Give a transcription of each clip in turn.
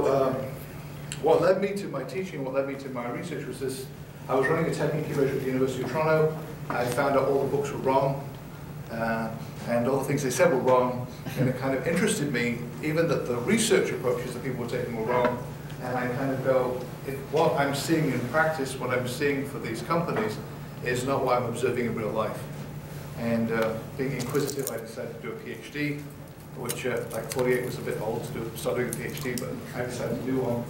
What led me to my teaching, what led me to my research was this. I was running a tech incubator at the University of Toronto. I found out all the books were wrong, and all the things they said were wrong, and it kind of interested me, even that the research approaches that people were taking were wrong, and I kind of go, what I'm seeing in practice, what I'm seeing for these companies, is not what I'm observing in real life. And being inquisitive, I decided to do a PhD, which like 48 was a bit old to start doing a PhD, but I decided to do one.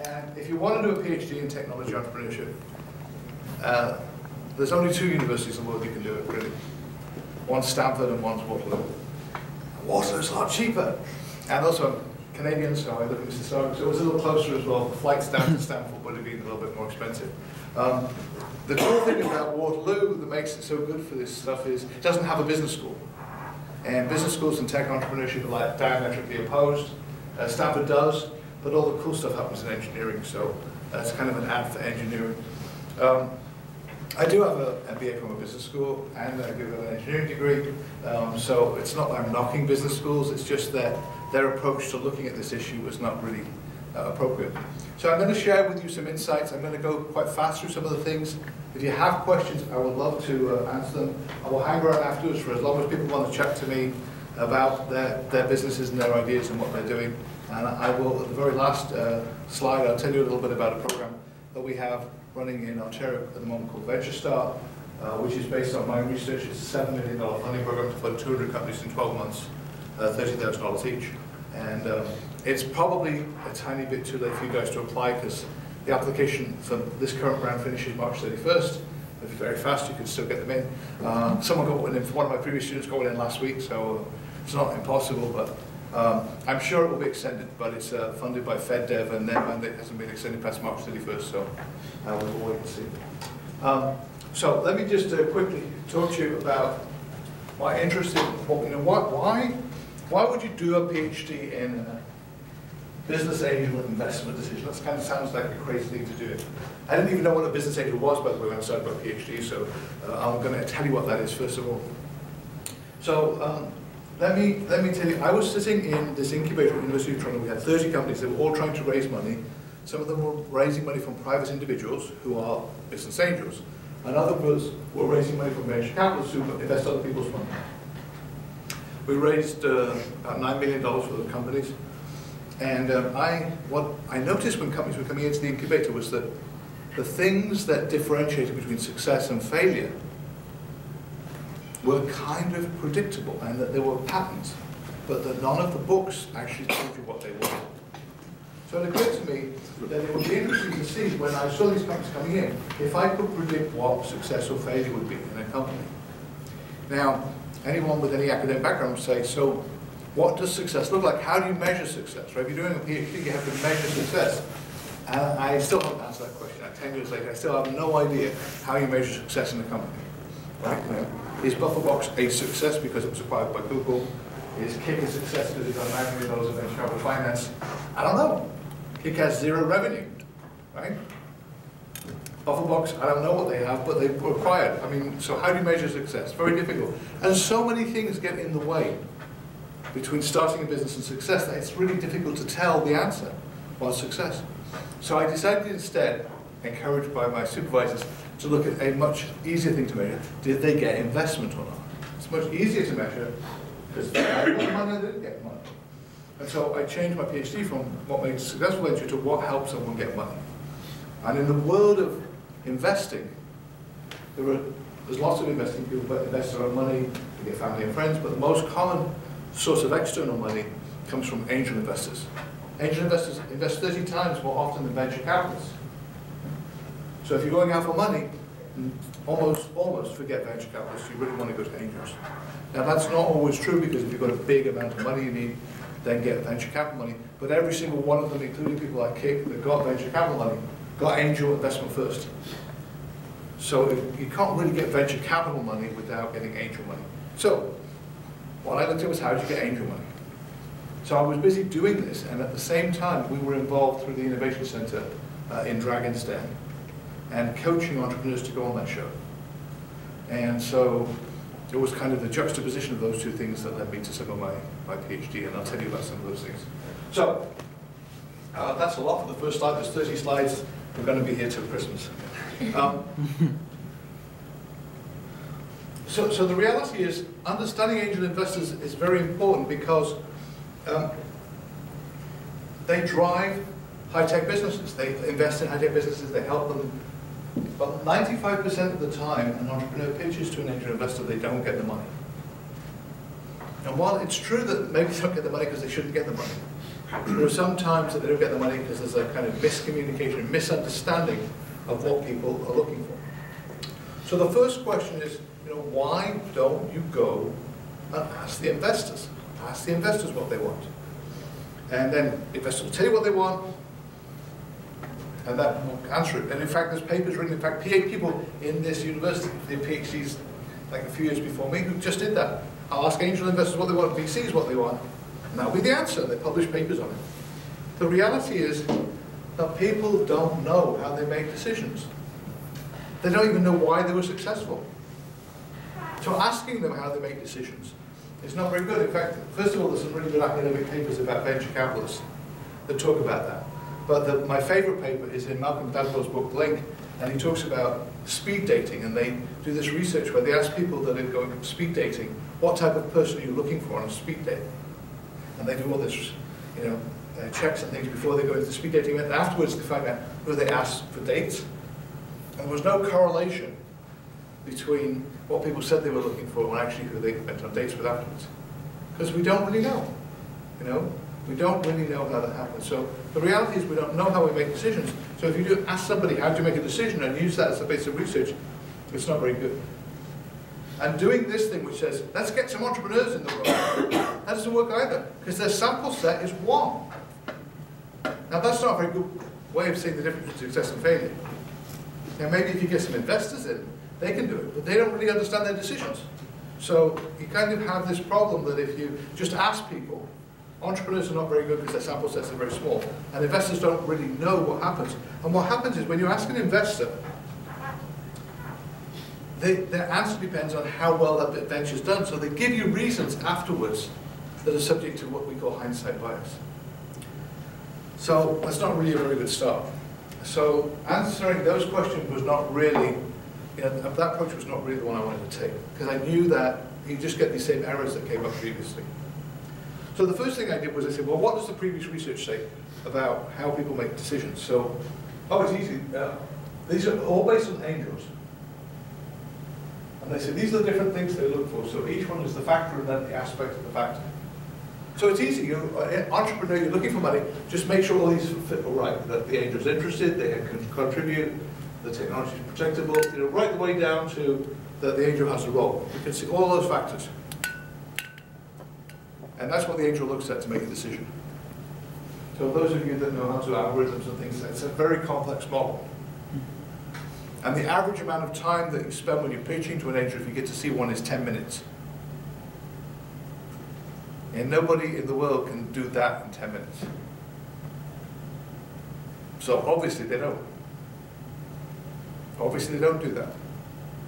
And if you want to do a PhD in technology entrepreneurship, there's only 2 universities in the world you can do it, really. One's Stanford and one's Waterloo. Waterloo's a lot cheaper. And also I'm Canadian, so I live in Mississauga, so it was a little closer as well. The flights down to Stanford would have been a little bit more expensive. The cool thing about Waterloo that makes it so good for this stuff is it doesn't have a business school. And business schools and tech entrepreneurship are like diametrically opposed. Stanford does, but all the cool stuff happens in engineering, so it's kind of an ad for engineering. I do have an MBA from a business school, and I do have an engineering degree, so it's not that I'm knocking business schools, it's just that their approach to looking at this issue was not really appropriate. So I'm going to share with you some insights. I'm going to go quite fast through some of the things. If you have questions, I would love to answer them. I will hang around afterwards for as long as people want to chat to me about their businesses and their ideas and what they're doing. And I will, at the very last slide, I'll tell you a little bit about a program that we have running in Ontario at the moment called Venture Start, which is based on my research. It's a $7 million funding program to fund 200 companies in 12 months, $30,000 each. And it's probably a tiny bit too late for you guys to apply because the application for this current round finishes March 31st. If you're very fast, you can still get them in. Someone got one in, one of my previous students got one in last week, so it's not impossible, but I'm sure it will be extended, but it's funded by FedDev, and their mandate hasn't been extended past March 31st, so we'll wait and see. So let me just quickly talk to you about my interest in, why would you do a PhD in business angel investment decision? That kind of sounds like a crazy thing to do. I didn't even know what a business angel was, by the way, when I started my PhD, so I'm going to tell you what that is first of all. So let me tell you, I was sitting in this incubator at the University of Toronto. We had 30 companies. They were all trying to raise money. Some of them were raising money from private individuals who are business angels, and others were raising money from venture capitalists who invest other people's money. We raised about $9 million for the companies. And what I noticed when companies were coming into the incubator was that the things that differentiated between success and failure were kind of predictable, and that there were patterns, but that none of the books actually told you what they were. So it occurred to me that it would be interesting to see, when I saw these companies coming in, if I could predict what success or failure would be in a company. Now, anyone with any academic background would say, so what does success look like? How do you measure success? Right? If you're doing a PhD, you have to measure success. And I still haven't answered that question. 10 years later, I still have no idea how you measure success in a company. Right? Is BufferBox a success because it was acquired by Google? Is Kick a success because it got $9 million of venture capital finance? I don't know. Kick has 0 revenue. Right? BufferBox, I don't know what they have, but they were acquired. I mean, so how do you measure success? Very difficult. And so many things get in the way between starting a business and success that it's really difficult to tell the answer, what's success. So I decided instead, encouraged by my supervisors, to look at a much easier thing to measure. Did they get investment or not? It's much easier to measure because they had money or didn't get money. And so I changed my PhD from what makes a successful venture to what helps someone get money. And in the world of investing, there's lots of investing. People invest their own money to get family and friends, but the most common source of external money comes from angel investors. Angel investors invest 30 times more often than venture capitalists. So if you're going out for money, almost forget venture capitalists. You really want to go to angels. Now that's not always true, because if you've got a big amount of money you need, then get venture capital money. But every single one of them, including people like Kick that got venture capital money, got angel investment first. So you can't really get venture capital money without getting angel money. So what I looked at was, how did you get angel money? So I was busy doing this, and at the same time we were involved through the Innovation Center in Dragon's Den and coaching entrepreneurs to go on that show. And so it was kind of the juxtaposition of those two things that led me to some of my PhD, and I'll tell you about some of those things. So That's a lot for the first slide. There's 30 slides. We're going to be here till Christmas. So the reality is, understanding angel investors is very important because they drive high-tech businesses. They invest in high-tech businesses. They help them. But 95% of the time, an entrepreneur pitches to an angel investor, they don't get the money. And while it's true that maybe they don't get the money because they shouldn't get the money, there are some times that they don't get the money because there's a kind of miscommunication, misunderstanding of what people are looking for. So the first question is, why don't you go and ask the investors? Ask the investors what they want. And then the investors will tell you what they want, and that will answer it. And in fact, there's papers written, in fact, PA people in this university, the PhDs, like a few years before me, who just did that. I'll ask angel investors what they want, VCs what they want, and that'll be the answer. They publish papers on it. The reality is that people don't know how they make decisions. They don't even know why they were successful. So asking them how they make decisions is not very good. In fact, first of all, there's some really good academic papers about venture capitalists that talk about that. But my favorite paper is in Malcolm Gladwell's book, Blink, and he talks about speed dating, and they do this research where they ask people that are going speed dating, what type of person are you looking for on a speed date? And they do all this, checks and things before they go into the speed dating event, and afterwards they find out who they asked for dates. And there was no correlation between what people said they were looking for and actually who they went on dates with afterwards. Because we don't really know, We don't really know how that happens. So the reality is we don't know how we make decisions. So if you do ask somebody how do you make a decision and use that as a base of research, it's not very good. And doing this thing which says, let's get some entrepreneurs in the room, that doesn't work either, because their sample set is one. Now that's not a very good way of seeing the difference between success and failure. Now maybe if you get some investors in, they can do it, but they don't really understand their decisions. So you kind of have this problem that if you just ask people, entrepreneurs are not very good because their sample sets are very small, and investors don't really know what happens. And what happens is when you ask an investor, their answer depends on how well that venture is done. So they give you reasons afterwards that are subject to what we call hindsight bias. So that's not really a very good start. So answering those questions was not really, that approach was not really the one I wanted to take, because I knew that you just get these same errors that came up previously. So the first thing I did was I said, well, what does the previous research say about how people make decisions? So, it's easy. These are all based on angels. And they say these are the different things they look for. So each one is the factor and then the aspect of the factor. So it's easy. You're an entrepreneur, you're looking for money, just make sure all these fit all right. That the angel's interested, they can contribute, the technology is protectable, right the way down to that the angel has a role. You can see all those factors. And that's what the angel looks at to make a decision. So those of you that know how to do algorithms and things, it's a very complex model. And the average amount of time that you spend when you're pitching to an angel, if you get to see one, is 10 minutes. And nobody in the world can do that in 10 minutes. So obviously they don't. Obviously they don't do that.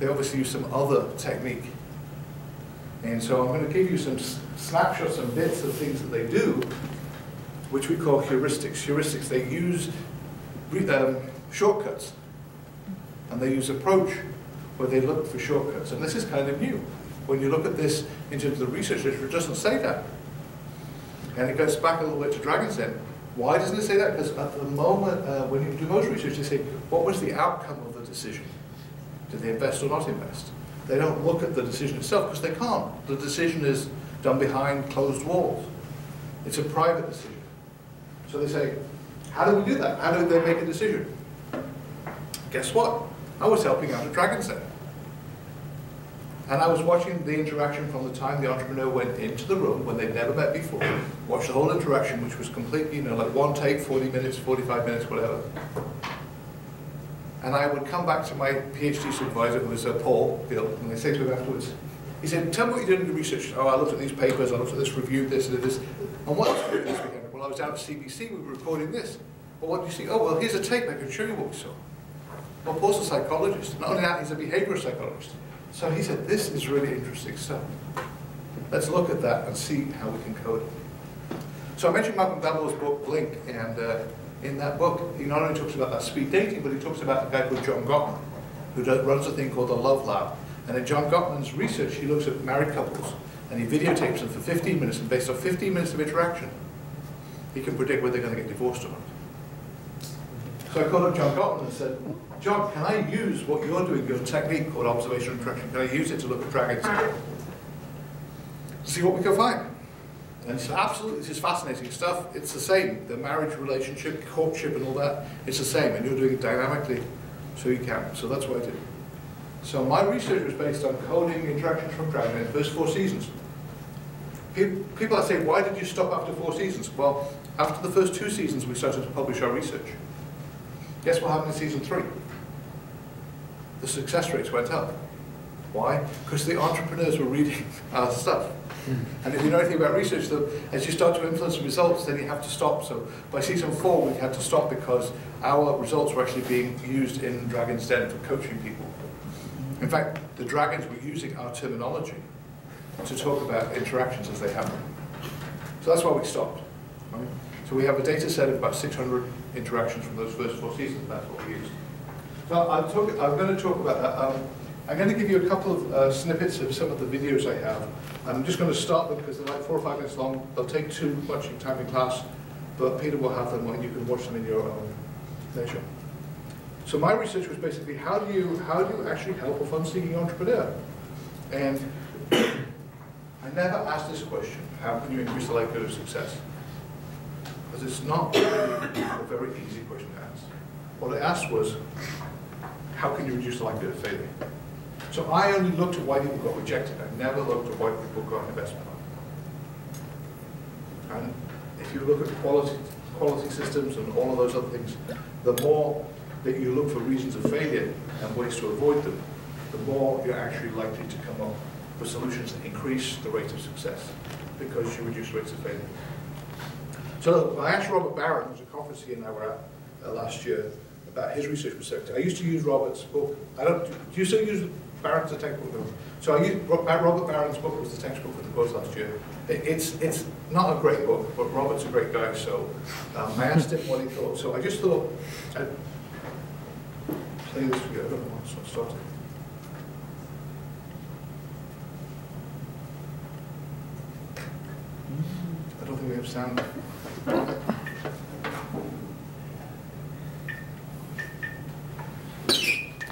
They obviously use some other technique. And so I'm going to give you some snapshots and bits of things that they do, which we call heuristics. Heuristics, they use shortcuts. And they use approach where they look for shortcuts. And this is kind of new. When you look at this in terms of the research literature, it doesn't say that. And it goes back a little bit to Dragon's Den. Why doesn't it say that? Because at the moment, when you do most research, they say, what was the outcome of the decision? Did they invest or not invest? They don't look at the decision itself because they can't. The decision is done behind closed walls. It's a private decision. So they say, how do we do that? How do they make a decision? Guess what? I was helping out at Dragon's Den. And I was watching the interaction from the time the entrepreneur went into the room when they'd never met before, watched the whole interaction, which was completely, like one take, 40 minutes, 45 minutes, whatever. And I would come back to my PhD supervisor, who was Paul Gill, and I say to him afterwards, he said, tell me what you did in the research. Oh, I looked at these papers, I looked at this, reviewed this, and this. And what else did you do this weekend? Well, I was down at CBC, we were recording this. Well, what did you see? Oh, well, here's a tape, I can show you what we saw. Well, Paul's a psychologist. Not only that, he's a behavioral psychologist. So he said, this is really interesting stuff. Let's look at that and see how we can code it. So I mentioned Malcolm Gladwell's book, Blink, and in that book, he not only talks about that speed dating, but he talks about a guy called John Gottman, who runs a thing called the Love Lab. And in John Gottman's research, he looks at married couples, and he videotapes them for 15 minutes, and based on 15 minutes of interaction, he can predict whether they're going to get divorced or not. So I called up John Gottman and said, John, can I use what you're doing, your technique called observational interaction, can I use it to look at dragons? See what we can find. And he said, absolutely, this is fascinating stuff. It's the same. The marriage relationship, courtship and all that, it's the same. And you're doing it dynamically, so you can. So that's what I did. So my research was based on coding interactions from dragons in the first 4 seasons. People are saying, why did you stop after 4 seasons? Well, after the first 2 seasons, we started to publish our research. Guess what happened in season 3? The success rates went up. Why? Because the entrepreneurs were reading our stuff. And if you know anything about research, though, as you start to influence the results, then you have to stop. So by season 4, we had to stop because our results were actually being used in Dragon's Den for coaching people. In fact, the dragons were using our terminology to talk about interactions as they happen. So that's why we stopped. Right? So we have a data set of about 600 interactions from those first 4 seasons. That's what we used. So I'm going to talk about that. I'm going to give you a couple of snippets of some of the videos I have. I'm just going to start them because they're like 4 or 5 minutes long. They'll take too much time in class, but Peter will have them and you can watch them in your own leisure. So my research was basically how do you actually help a fun-seeking entrepreneur? And I never asked this question, how can you increase the likelihood of success? Because it's not really a very easy question to ask. What I asked was, how can you reduce the likelihood of failure? So I only looked at why people got rejected. I never looked at why people got an investment. And if you look at quality systems and all of those other things, the more that you look for reasons of failure and ways to avoid them, the more you're actually likely to come up with solutions that increase the rate of success because you reduce rates of failure. So I asked Robert Barron, who was a conference he and I were at last year, about his research perspective. I used to use Robert's book. Do you still use Barron's a textbook? So I used Robert Barron's book was the textbook for the course last year. It's not a great book, but Robert's a great guy, so I asked him what he thought. So I just thought I'd play this for you. I don't know what's starting. I don't think we have sound.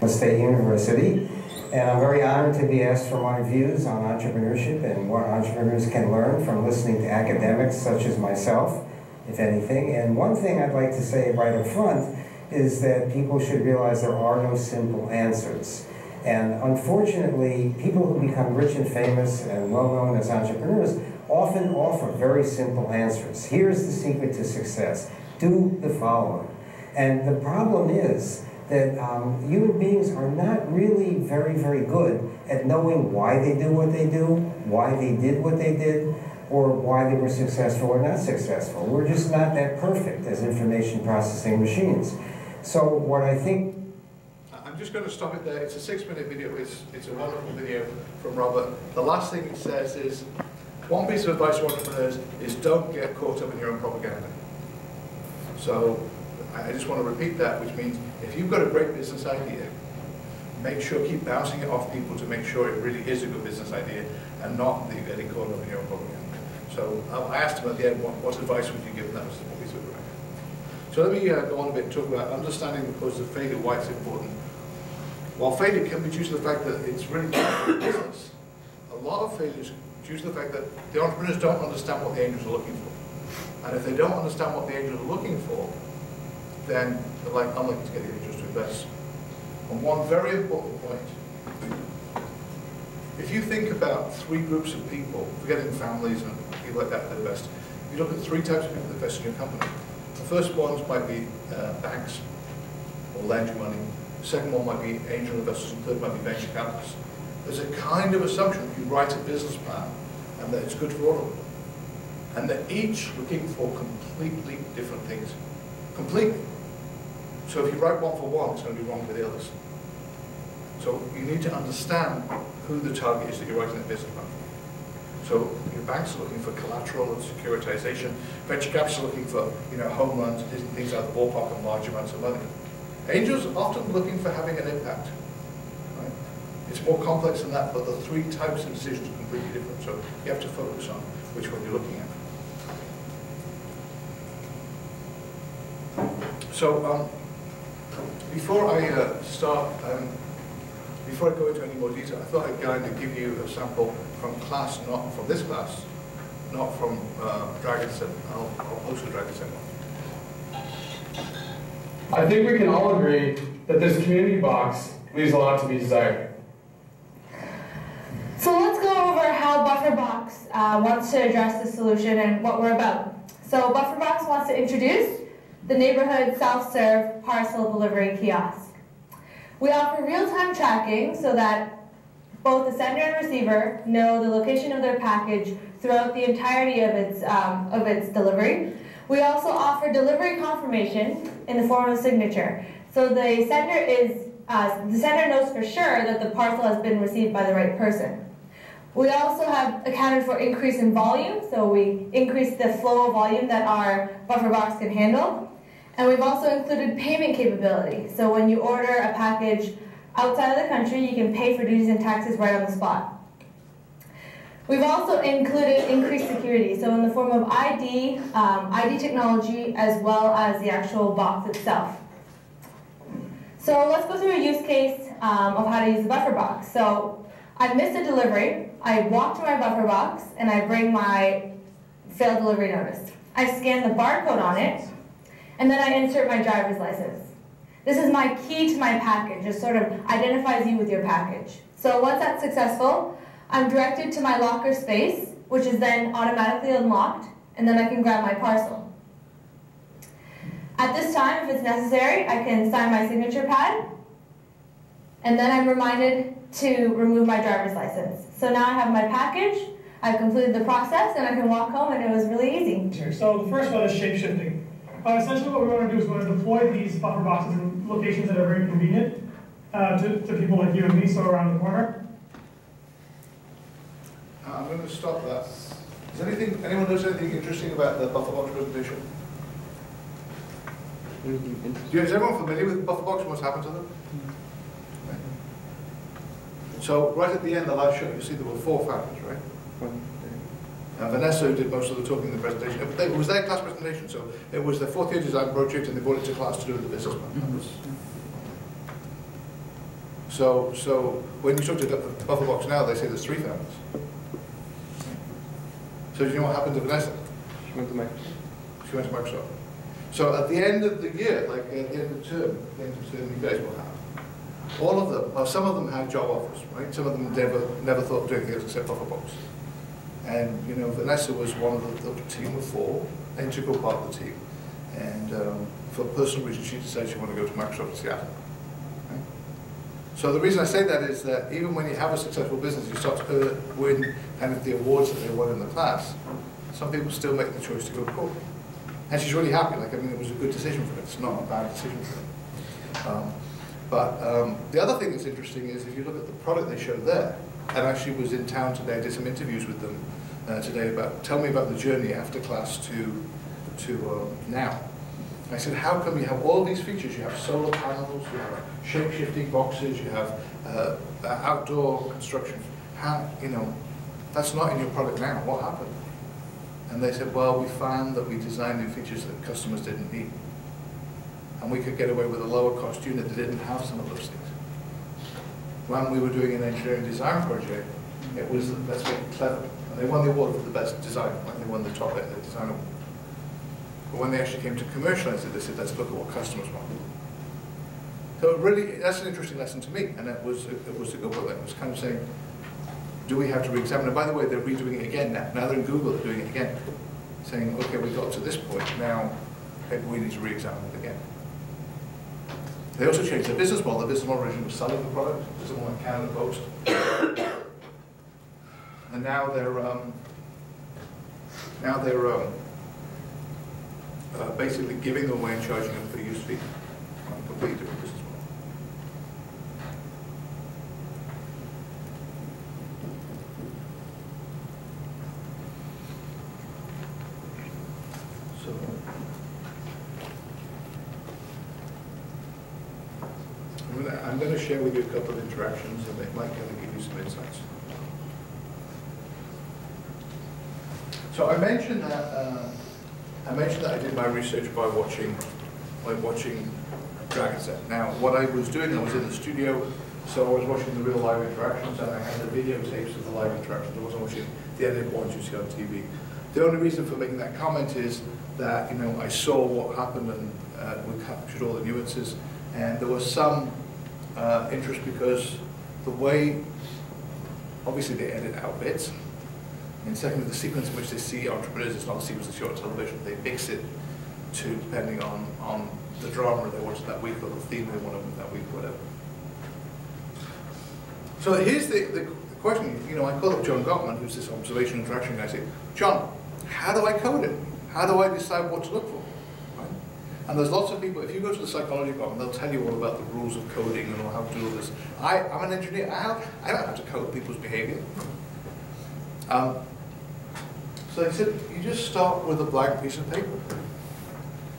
State University, and I'm very honored to be asked for my views on entrepreneurship and what entrepreneurs can learn from listening to academics such as myself, if anything. And one thing I'd like to say right up front is that people should realize there are no simple answers. And unfortunately, people who become rich and famous and well-known as entrepreneurs often offer very simple answers. Here's the secret to success. Do the following. And the problem is that human beings are not really very, very good at knowing why they do what they do, why they did what they did, or why they were successful or not successful. We're just not that perfect as information processing machines. So what I think... I'm just going to stop it there. It's a 6-minute video. It's a wonderful video from Robert. The last thing it says is, one piece of advice to entrepreneurs is don't get caught up in your own propaganda. So I just want to repeat that, which means if you've got a great business idea, make sure, keep bouncing it off people to make sure it really is a good business idea and not that you're getting caught up in your own propaganda. So I asked him at the end, what advice would you give them? That was what we sort of recommend. So let me go on a bit and talk about understanding the causes of failure, why it's important. While failure can be due to the fact that it's really bad for business, a lot of failure is due to the fact that the entrepreneurs don't understand what the angels are looking for. And if they don't understand what the angels are looking for, then they're unlikely to get the angels to invest. And one very important point, if you think about 3 groups of people, forgetting families and people like that invest, you look at 3 types of people that invest in your company. The first ones might be banks, or lend you money. The second one might be angel investors, and the third might be venture capitalists. There's a kind of assumption if you write a business plan, and that it's good for all of them. And they're each looking for completely different things. Completely. So if you write one for one, it's going to be wrong for the others. So you need to understand who the target is that you're writing that business plan for. So you banks are looking for collateral and securitization. Venture capitalists are looking for, home runs, things out of the ballpark and large amounts of money. Angels are often looking for having an impact. Right? It's more complex than that, but the three types of decisions are completely different. So you have to focus on which one you're looking at. So before I before I go into any more detail, I thought I'd kind of give you a sample from class, not from this class, not from Dragon 7. I'll post a Dragon 7. I think we can all agree that this community box leaves a lot to be desired. So let's go over how BufferBox wants to address the solution and what we're about. So BufferBox wants to introduce the neighborhood self-serve parcel delivery kiosk. We offer real-time tracking so that both the sender and receiver know the location of their package throughout the entirety of its delivery. We also offer delivery confirmation in the form of signature. So the sender knows for sure that the parcel has been received by the right person. We also have accounted for increase in volume, so we increase the flow of volume that our BufferBox can handle. And we've also included payment capability. So when you order a package outside of the country, you can pay for duties and taxes right on the spot. We've also included increased security, so in the form of ID technology, as well as the actual box itself. So let's go through a use case of how to use the BufferBox. So I missed a delivery. I walk to my BufferBox, and I bring my failed delivery notice. I scan the barcode on it, and then I insert my driver's license. This is my key to my package. It sort of identifies you with your package. So once that's successful, I'm directed to my locker space, which is then automatically unlocked, and then I can grab my parcel. At this time, if it's necessary, I can sign my signature pad, and then I'm reminded to remove my driver's license. So now I have my package, I've completed the process, and I can walk home, and it was really easy. So the first one is shape-shifting. Essentially what we want to do is we want to deploy these buffer boxes in locations that are very convenient to people like you and me, so around the corner. I'm going to stop that. Anyone knows anything interesting about the BufferBox presentation? Is everyone familiar with BufferBox and what's happened to them? Right. So right at the end, the last show, you see there were 4 founders, right? Vanessa, who did most of the talking in the presentation, it was their class presentation, so it was their 4th year design project, and they brought it to class to do the business plan. So when you talk to BufferBox now, they say there's 3 founders. So do you know what happened to Vanessa? She went to Microsoft. She went to Microsoft. So at the end of the year, like at the end of the term, you guys will have all of them. Well, some of them had job offers, right? Some of them never thought of doing anything else except BufferBox. And Vanessa was one of the team of 4, an integral part of the team. And for personal reasons, she decided she wanted to go to Microsoft in Seattle. Right? So the reason I say that is that even when you have a successful business, you start to win kind of the awards that they won in the class. Some people still make the choice to go to corporate. And she's really happy. It was a good decision for her. It's not a bad decision for her. But the other thing that's interesting is if you look at the product they showed there, and actually was in town today, I did some interviews with them today tell me about the journey after class to now. I said, how come you have all these features? You have solar panels, you have shape-shifting boxes, you have outdoor construction. That's not in your product now. What happened? And they said, well, we found that we designed new features that customers didn't need. And we could get away with a lower cost unit that didn't have some of those things. When we were doing an engineering design project, it was, let's make it clever. And they won the award for the best design, they won the top design award. But when they actually came to commercialize it, they said, let's look at what customers want. So really, that's an interesting lesson to me, and it was a good one. It was kind of saying, do we have to re-examine it? By the way, they're redoing it again now. Now they're in Google, they're doing it again. Saying, okay, we got to this point, now maybe we need to re-examine it again. They also changed their business model. The business model originally was selling the product to someone like Canada Post. And now they're basically giving them away and charging them for use fee. A completely different business model. I'm going to share with you a couple of interactions, and it might kind of give you some insights. So I mentioned that I did my research by watching Dragon's Den. Now, what I was doing, I was in the studio, so I was watching the real live interactions, and I had the videotapes of the live interactions. I wasn't watching the edited ones you see on TV. The only reason for making that comment is that, you know, I saw what happened, and we captured all the nuances, and there was some interest because the way, obviously they edit out bits, and secondly, the sequence in which they see entrepreneurs is not a sequence they show on television. They mix it to, depending on the drama they watch that week or the theme they want to that week, whatever. So here's the question. You know, I call up John Gottman, who's this observation interaction guy. I say, John, how do I code it? How do I decide what to look for? Right? And there's lots of people, if you go to the psychology department, they'll tell you all about the rules of coding and how to do all this. I'm an engineer. I don't know how to code people's behavior. So they said, you just start with a blank piece of paper.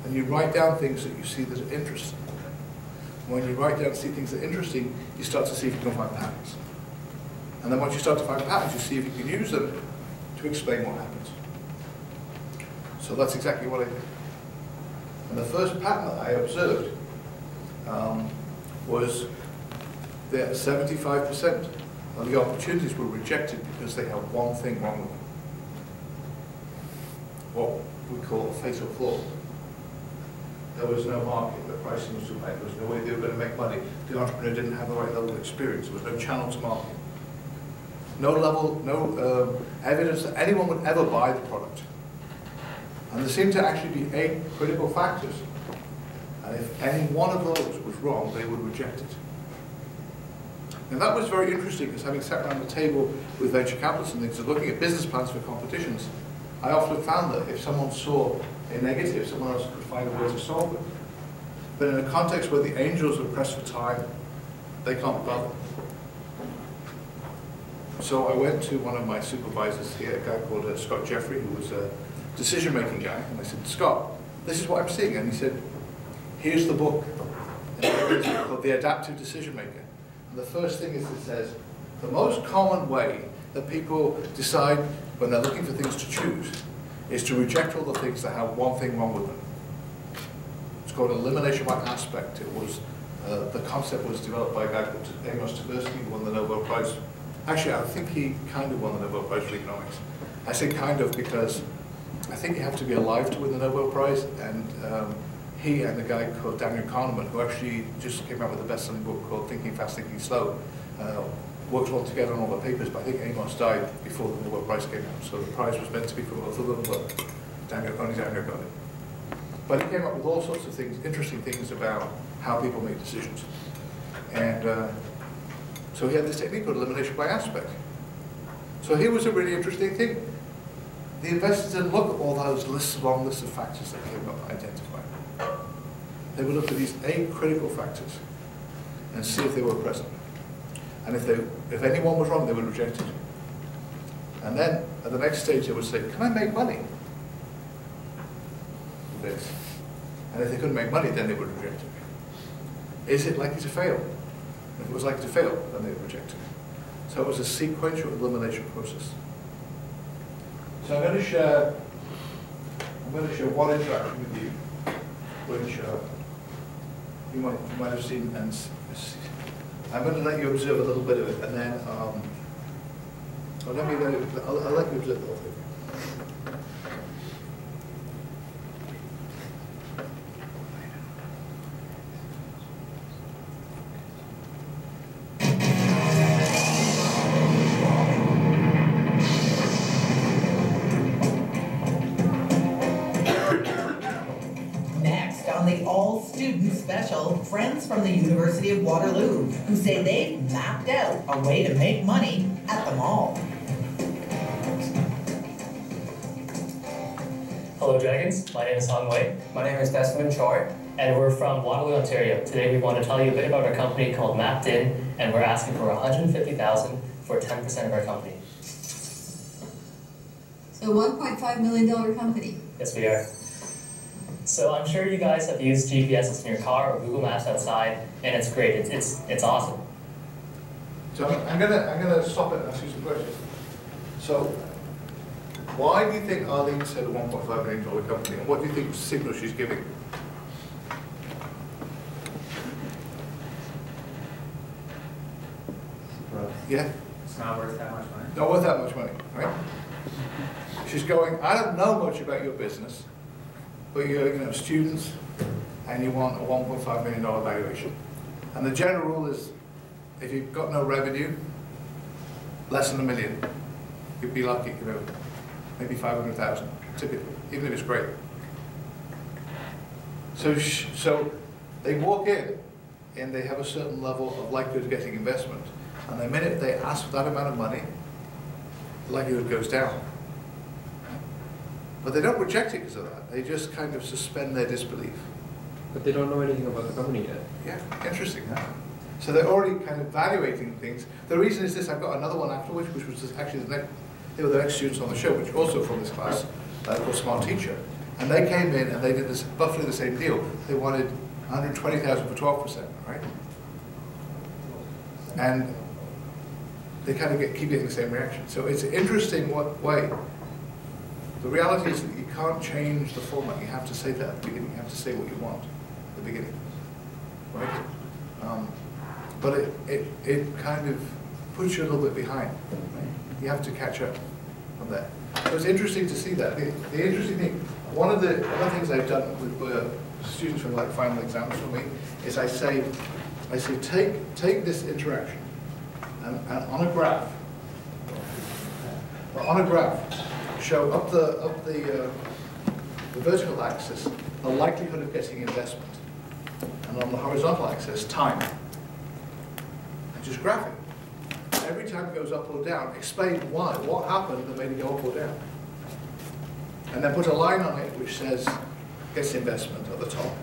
And you write down things that you see that are interesting. When you write down things that are interesting, you start to see if you can find patterns. And then once you start to find patterns, you see if you can use them to explain what happens. So that's exactly what I did. And the first pattern that I observed was that 75% of the opportunities were rejected because they had one thing wrong with them. What we call a fatal flaw. There was no market, the pricing was too high, there was no way they were going to make money. The entrepreneur didn't have the right level of experience, there was no channel to market. No evidence that anyone would ever buy the product. And there seemed to actually be 8 critical factors. And if any one of those was wrong, they would reject it. And that was very interesting, because having sat around the table with venture capitalists and things, and looking at business plans for competitions, I often found that if someone saw a negative, someone else could find a way to solve it. But in a context where the angels are pressed for time, they can't bother. So I went to one of my supervisors here, a guy called Scott Jeffrey, who was a decision-making guy, and I said, Scott, this is what I'm seeing. And he said, here's the book. And it's called The Adaptive Decision Maker. And the first thing is it says, the most common way that people decide when they're looking for things to choose is to reject all the things that have one thing wrong with them. It's called elimination by aspect. It was, the concept was developed by a guy called Amos Tversky, who won the Nobel Prize. Actually, I think he kind of won the Nobel Prize for economics. I say kind of because I think you have to be alive to win the Nobel Prize, and he and a guy called Daniel Kahneman, who actually just came out with a best-selling book called Thinking Fast, Thinking Slow, worked all together on all the papers, but I think Amos died before the Nobel Prize came out, so the prize was meant to be for both of them, but only Daniel got it. But he came up with all sorts of things, interesting things about how people make decisions. And so he had this technique called elimination by aspect. So here was a really interesting thing. The investors didn't look at all those long lists of factors that came up identified. They would look at these 8 critical factors and see if they were present. And if anyone was wrong, they would reject it. And then, at the next stage, they would say, can I make money with this? And if they couldn't make money, then they would reject it. Is it likely to fail? If it was likely to fail, then they would reject it. So it was a sequential elimination process. So I'm going to share one interaction with you, which you might have seen, and I'm going to let you observe a little bit of it, and then I'll let you observe the whole thing. Special, friends from the University of Waterloo, who say they've mapped out a way to make money at the mall. Hello Dragons, my name is Hong Wei. My name is Desmond Chor, and we're from Waterloo, Ontario. Today we want to tell you a bit about our company called Mapped In, and we're asking for $150,000 for 10% of our company. So $1.5 million company. Yes, we are. So I'm sure you guys have used GPSs in your car or Google Maps outside, and it's great. It's awesome. So I'm gonna stop it and ask you some questions. So why do you think Arlene said a $1.5 million company, and what do you think signal she's giving? Yeah? It's not worth that much money. Not worth that much money, right? She's going, I don't know much about your business, but you're going to have students and you want a $1.5 million valuation. And the general rule is, if you've got no revenue, less than $1 million, you'd be lucky, you know, maybe 500,000, typically, even if it's great. So they walk in and they have a certain level of likelihood of getting investment. And the minute they ask for that amount of money, the likelihood goes down. But they don't reject it because of that. They just kind of suspend their disbelief. But they don't know anything about the company yet. Yeah, interesting, huh? So they're already kind of evaluating things. The reason is this, I've got another one afterwards, which was actually they were the next students on the show, which also from this class, called Smart Teacher. And they came in and they did this, roughly the same deal. They wanted 120,000 for 12%, right? And they kind of keep getting the same reaction. So it's interesting what way. The reality is that you can't change the format. You have to say that at the beginning. You have to say what you want at the beginning, right? But it kind of puts you a little bit behind. Right? You have to catch up from there. So it's interesting to see that. The interesting thing, one of the things I've done with students for like final exams for me is I say take this interaction and on a graph show up the vertical axis the likelihood of getting investment, and on the horizontal axis time. And just graph it. Every time it goes up or down, explain why, what happened that made it go up or down. And then put a line on it which says gets investment at the top,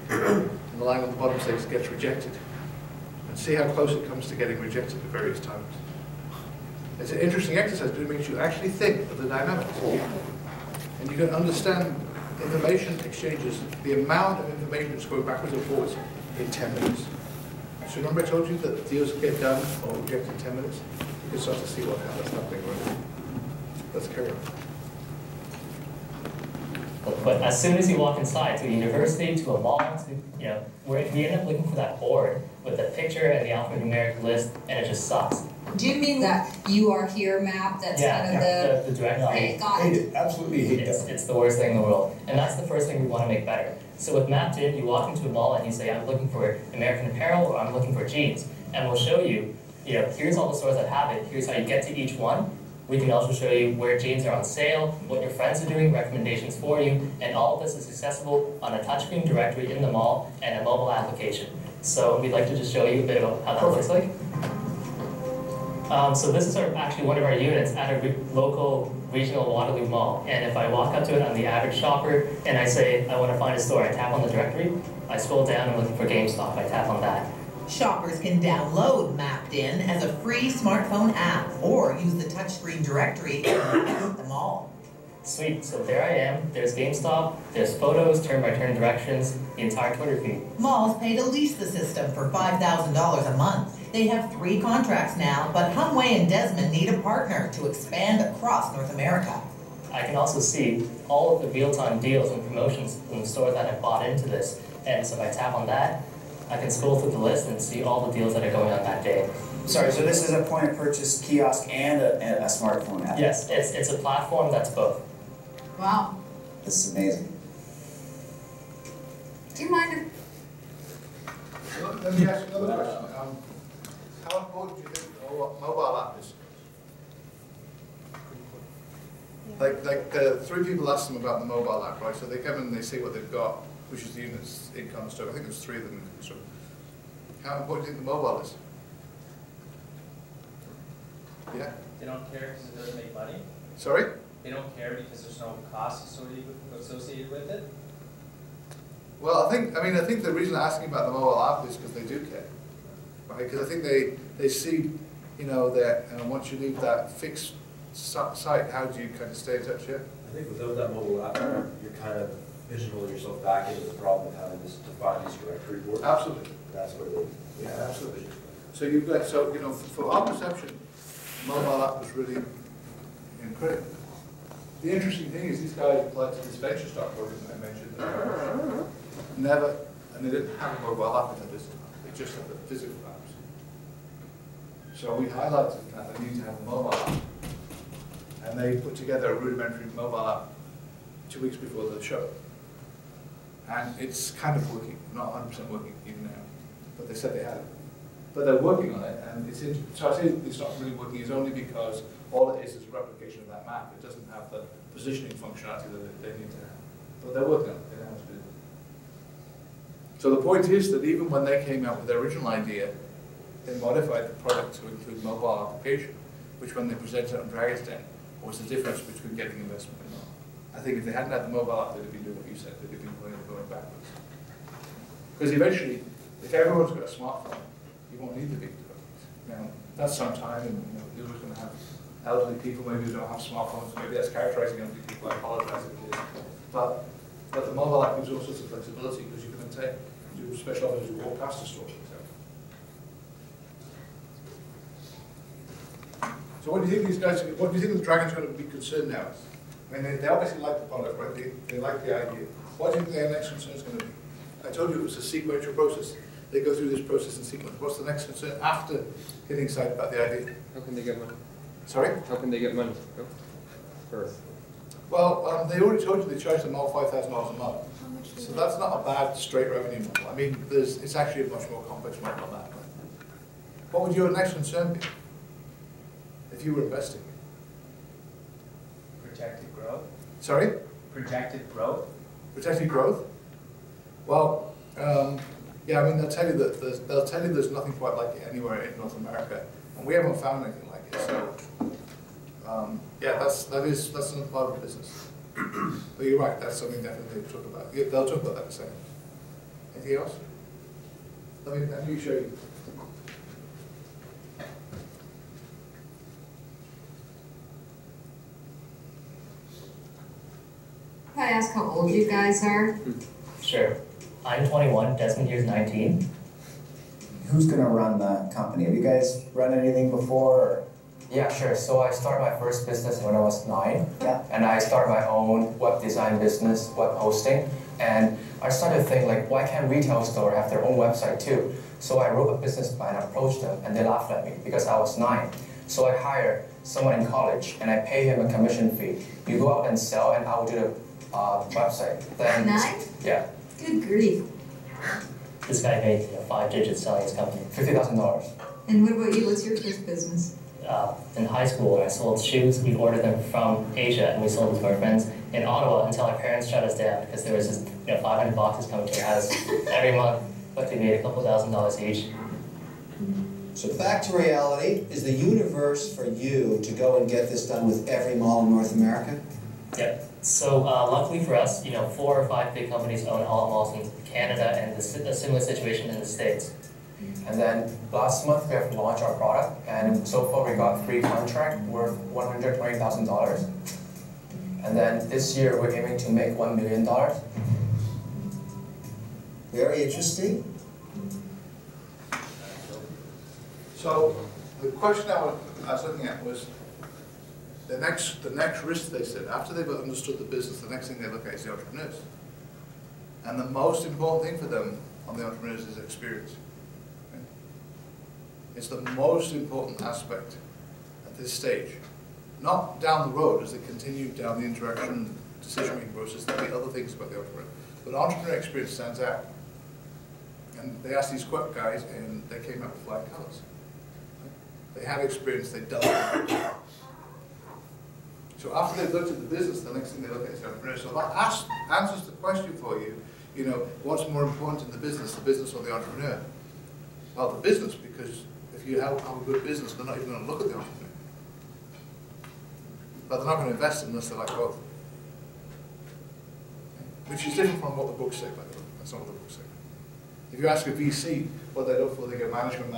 and the line on the bottom says gets rejected. And see how close it comes to getting rejected at various times. It's an interesting exercise, but it makes you actually think of the dynamics. And you can understand information exchanges, the amount of information that's going backwards and forwards in 10 minutes. So remember I told you that deals get done or rejected in 10 minutes? You can start to see how that's happening. Right? Let's carry on. But as soon as you walk inside, to a university, to a mall, we end up looking for that board with the picture and the alphanumeric list, and it just sucks. Do you mean that you are here map? That's kind of the direct okay, got it. Absolutely hate that. It's the worst thing in the world. And that's the first thing we want to make better. So with Mapped In, you walk into a mall and you say, I'm looking for American Apparel or I'm looking for jeans. And we'll show you, here's all the stores that have it, here's how you get to each one. We can also show you where jeans are on sale, what your friends are doing, recommendations for you, and all of this is accessible on a touchscreen directory in the mall and a mobile application. So we'd like to just show you a bit about how that looks like. So this is actually one of our units at a local regional Waterloo mall. And if I walk up to it, I'm the average shopper, and I say, I want to find a store. I tap on the directory, I scroll down, I'm looking for GameStop, I tap on that. Shoppers can download Mapped In as a free smartphone app or use the touchscreen directory at the mall. Sweet, so there I am, there's GameStop, there's photos, turn-by-turn directions, the entire Twitter feed. Malls pay to lease the system for $5,000 a month. They have 3 contracts now, but Humway and Desmond need a partner to expand across North America. I can also see all of the real-time deals and promotions from the stores that have bought into this. And so if I tap on that, I can scroll through the list and see all the deals that are going on that day. Sorry, so this is a point-of-purchase kiosk and a smartphone app? Yes, it's a platform that's both. Wow. This is amazing. Do you mind Let me ask you another question. How important do you think the mobile app is? Like 3 people asked them about the mobile app, right? So they come in and they see what they've got, which is the units income stuff. I think there's 3 of them in the store. How important do you think the mobile is? Yeah? They don't care because it doesn't make money. Sorry? They don't care because there's no cost associated with it. Well, I think the reason I'm asking about the mobile app is because they do care, right? Because I think they see, that once you leave that fixed site, how do you kind of stay in touch here? I think without that mobile app, you're kind of pigeonhole yourself back into the problem of having this define these directory boards. Absolutely. That's where they. Yeah, absolutely. So you've got, so, you know, for our perception, mobile app was really critical. The interesting thing is these guys applied to this venture stock program that I mentioned. Never, and they didn't have a mobile app in the business. They just had the physical apps. So we highlighted that they need to have a mobile app. And they put together a rudimentary mobile app 2 weeks before the show. And it's kind of working, not 100% working even now. But they said they had it. But they're working on it, and it's so I say it's not really working is only because all it is a replication of that map. It doesn't have the positioning functionality that they need to have. But they're working on it. They know how to do it. So the point is that even when they came out with their original idea, they modified the product to include mobile application, which when they presented it on Dragon's Den, was the difference between getting investment and not. I think if they hadn't had the mobile app, they'd have been doing what you said. They'd have been going backwards. Because eventually, if everyone's got a smartphone, you won't need the big devices. Now, that's some time, and you're always going to have elderly people maybe who don't have smartphones. Maybe that's characterizing elderly people. I apologize if it is. But the mobile app gives all sorts of flexibility because you can take do special offers who walk past the store. So what do you think these guys? What do you think the Dragon's going to be concerned now? I mean, they obviously like the product, right? They like the idea. What do you think their next concern is going to be? I told you it was a sequential process. They go through this process in sequence. What's the next concern after getting excited about the idea? How can they get money? Sorry? How can they get money? First. Well, they already told you they charge them all $5,000 a month. So that's not a bad straight revenue model. I mean, it's actually a much more complex model than that. What would your next concern be if you were investing? Projected growth. Sorry? Projected growth. Projected growth? Well, yeah, I mean, they'll tell you that there's nothing quite like it anywhere in North America, and we haven't found anything like it. So, yeah, that's another part of the business. But you're right, that's something definitely they'll talk about. Yeah, they'll talk about that in a second. Anything else? Let me show you. Can I ask how old you guys are? Sure. I'm 21, Desmond here's 19. Who's gonna run the company? Have you guys run anything before? Or? Yeah, sure. So I started my first business when I was 9. Yeah. And I started my own web design business, web hosting. And I started to think, like, why can't retail store have their own website too? So I wrote a business plan, approached them, and they laughed at me because I was 9. So I hired someone in college, and I pay him a commission fee. You go out and sell, and I will do the website. Then, 9? Yeah. Good grief. This guy made 5 digits selling his company. $50,000. And what about you? What's your first business? In high school, I sold shoes. We ordered them from Asia, and we sold them to our friends in Ottawa until our parents shut us down because there was just 500 boxes coming to our house every month, but they made a couple $1,000s each. So back to reality. Is the universe for you to go and get this done with every mall in North America? Yep. So luckily for us, 4 or 5 big companies own all malls in Canada, and a similar situation in the States. And then last month we have launched our product, and so far we got 3 contracts worth $120,000. And then this year we're aiming to make $1 million. Very interesting. So the question I was looking at was the next risk, they said, after they've understood the business, the next thing they look at is the entrepreneurs. And the most important thing for them on the entrepreneurs is experience. Okay? It's the most important aspect at this stage. Not down the road as they continue down the interaction, decision-making process, there'll be other things about the entrepreneur. But entrepreneur experience stands out. And they asked these quote guys, and they came out with flying colors. They had experience, they'd done it. So after they've looked at the business, the next thing they look at is the entrepreneur. So that answers the question for you, what's more important in the business or the entrepreneur? Well, the business, because if you have a good business, they're not even going to look at the entrepreneur. But they're not going to invest unless they like both. Which is different from what the books say, by the way. That's not what the books say. If you ask a VC what they look for, they go management.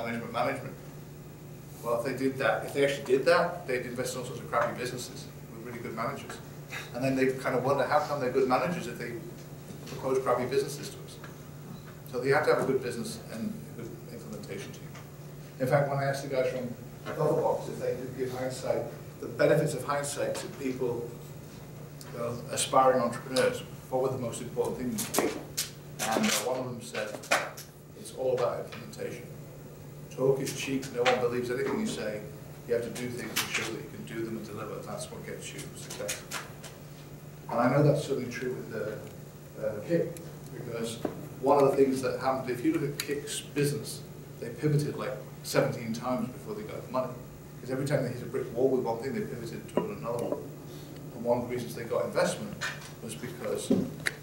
Well, if they actually did that, they'd invest in all sorts of crappy businesses with really good managers. And then they kind of wonder how come they're good managers if they propose crappy businesses to us. So you have to have a good business and a good implementation team. In fact, when I asked the guys from Bufferbox if they could give hindsight, the benefits of hindsight to people, aspiring entrepreneurs, what were the most important things to be? And one of them said, it's all about implementation. Talk is cheap, no one believes anything you say. You have to do things and show that you can do them and deliver. That's what gets you success. And I know that's certainly true with Kick, because one of the things that happened, if you look at Kick's business, they pivoted like 17 times before they got the money. Because every time they hit a brick wall with one thing, they pivoted to another one. And one of the reasons they got investment was because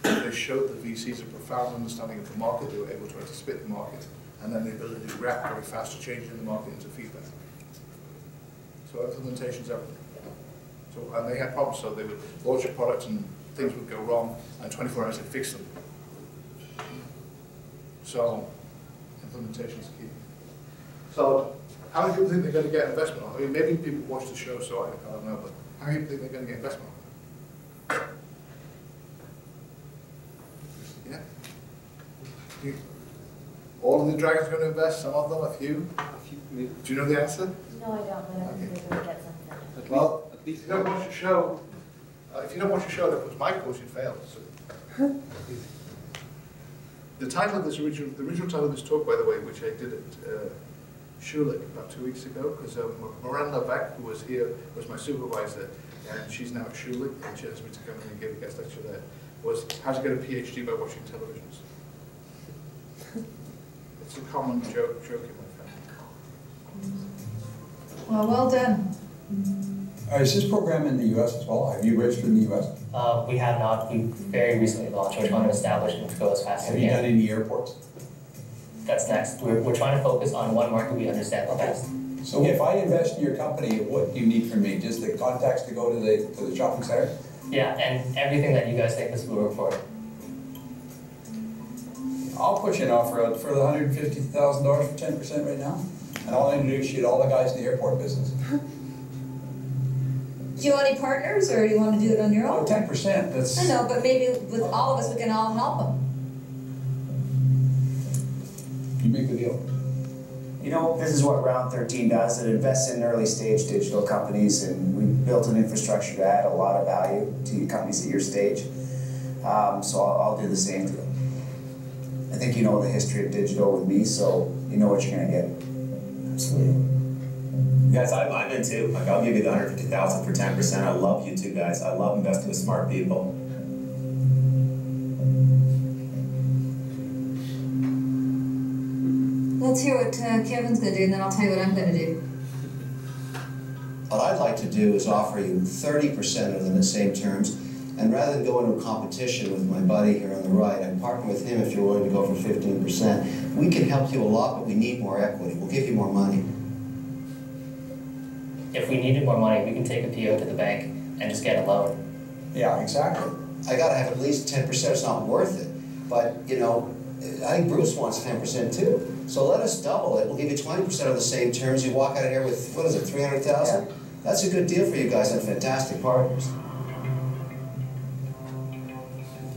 they showed the VCs a profound understanding of the market. They were able to anticipate the market, and then the ability to react very fast to changing the market into feedback. So implementation's everything. So, and they had problems, so they would launch a product and things would go wrong, and 24 hours they'd fix them. So implementation's key. So how many people think they're going to get investment on? I mean, maybe people watch the show, so I don't know, but how many people think they're going to get investment on? Yeah? All of the dragons are going to invest, some of them, a few? Do you know the answer? No, I don't, but I think they're going to get something. Well, if you don't watch the show, that was my course, you'd fail. So. The title of this the original title of this talk, by the way, which I did at Schulich about 2 weeks ago, because Miranda Beck, who was here, was my supervisor, and she's now at Schulich, and she asked me to come in and give a guest lecture there, was how to get a PhD by watching televisions. It's a common joke in my family. Well done. Is this program in the U.S. as well? Have you registered in the U.S.? We have not. We very recently launched. We're trying to establish and to go as fast as we can. Have you done any airports? That's next. We're trying to focus on one market we understand the best. So if I invest in your company, what do you need from me? Just the contacts to go to the shopping center? Yeah, and everything that you guys think this will work for. I'll push an offer out for the $150,000 for 10% right now, and I'll introduce you to all the guys in the airport business. Do you want any partners, or do you want to do it on your own? Oh, 10%, that's... I know, but maybe with all of us, we can all help them. You make the deal. You know, this is what Round 13 does. It invests in early stage digital companies, and we built an infrastructure to add a lot of value to companies at your stage. So I'll do the same to them. I think you know the history of digital with me, so you know what you're going to get. Absolutely. Guys, I'm in too. Like, I'll give you the $150,000 for 10%. I love you two guys. I love investing with smart people. Let's hear what Kevin's going to do, and then I'll tell you what I'm going to do. What I'd like to do is offer you 30% of the same terms, and rather than go into a competition with my buddy here on the right, I'd partner with him if you're willing to go for 15%. We can help you a lot, but we need more equity. We'll give you more money. If we needed more money, we can take a PO to the bank and just get a loan. Yeah, exactly. I got to have at least 10%. It's not worth it. But, you know, I think Bruce wants 10% too. So let us double it. We'll give you 20% of the same terms. You walk out of here with, what is it, 300,000? Yeah. That's a good deal for you guys and fantastic partners.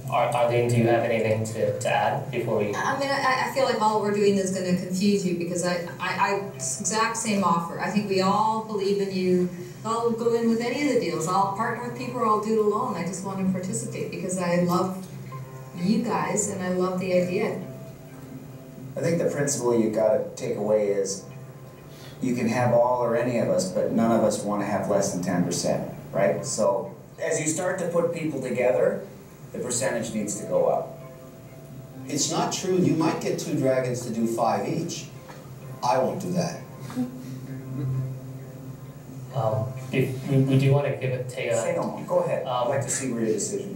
Arlene, do you have anything to add before we... I mean, I feel like all we're doing is going to confuse you, because I exact same offer. I think we all believe in you. I'll go in with any of the deals. I'll partner with people, or I'll do it alone. I just want to participate because I love you guys and I love the idea. I think the principle you got to take away is you can have all or any of us, but none of us want to have less than 10%, right? So as you start to put people together, the percentage needs to go up. It's not true. You might get 2 dragons to do 5 each. I won't do that. We do want to take a... Say no more. Go ahead. I'd like to see your decision.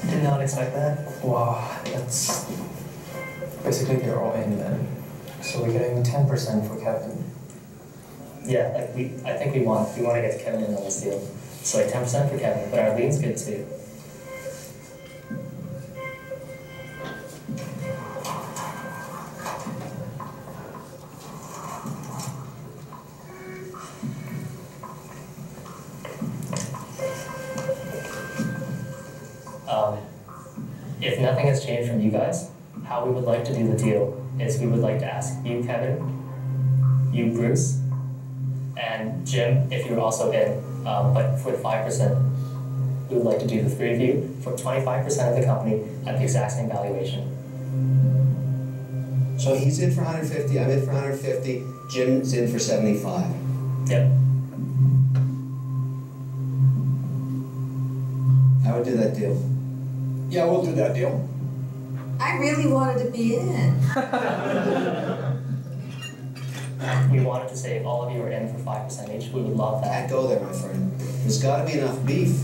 Did not expect that. Wow, that's... Basically, they're all in then. So we're getting 10% for Kevin. Yeah, like I think we want to get Kevin in on this deal. So like 10% for Kevin, but Arlene's good too. If nothing has changed from you guys, how we would like to do the deal is we would like to ask you, Kevin, you, Bruce, and Jim, if you're also in, but for the 5%, we would like to do the three of you for 25% of the company at the exact same valuation. So he's in for 150, I'm in for 150, Jim's in for 75. Yep. I would do that deal. Yeah, we'll do that deal. I really wanted to be in. We wanted to say if all of you are in for 5% each, we would love that. Can't go there, my friend. There's got to be enough beef.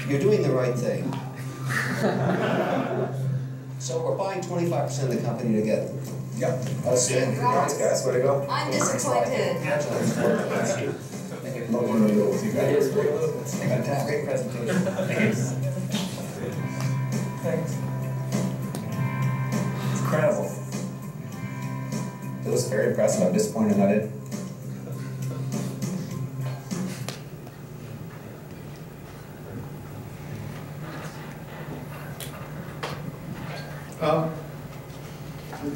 You're doing the right thing. So we're buying 25% of the company together. Yep. That's it. Thanks, guys. Way to go. I'm disappointed. Fantastic. Great presentation. Thanks. It's incredible. It was very impressive. I'm disappointed I did.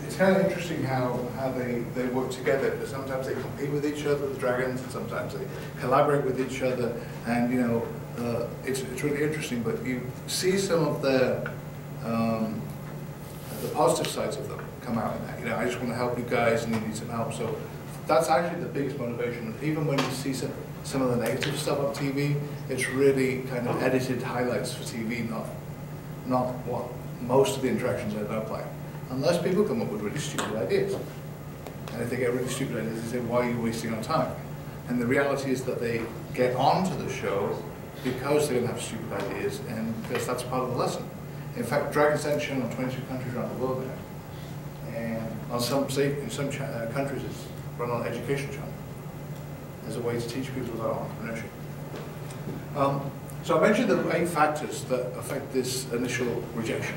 It's kind of interesting how they work together, because sometimes they compete with each other, the dragons, and sometimes they collaborate with each other, and it's really interesting. But you see some of the positive sides of them come out in that. I just want to help you guys, and you need some help. So that's actually the biggest motivation. Even when you see some of the negative stuff on TV, it's really kind of edited highlights for TV, not what most of the interactions end up like. Unless people come up with really stupid ideas. And if they get really stupid ideas, they say, why are you wasting our time? And the reality is that they get onto the show because they're going to have stupid ideas, and because that's part of the lesson. In fact, Dragon's Den shown on 22 countries around the world now. And in some countries it's run on Education Channel as a way to teach people about entrepreneurship. So I mentioned the 8 factors that affect this initial rejection.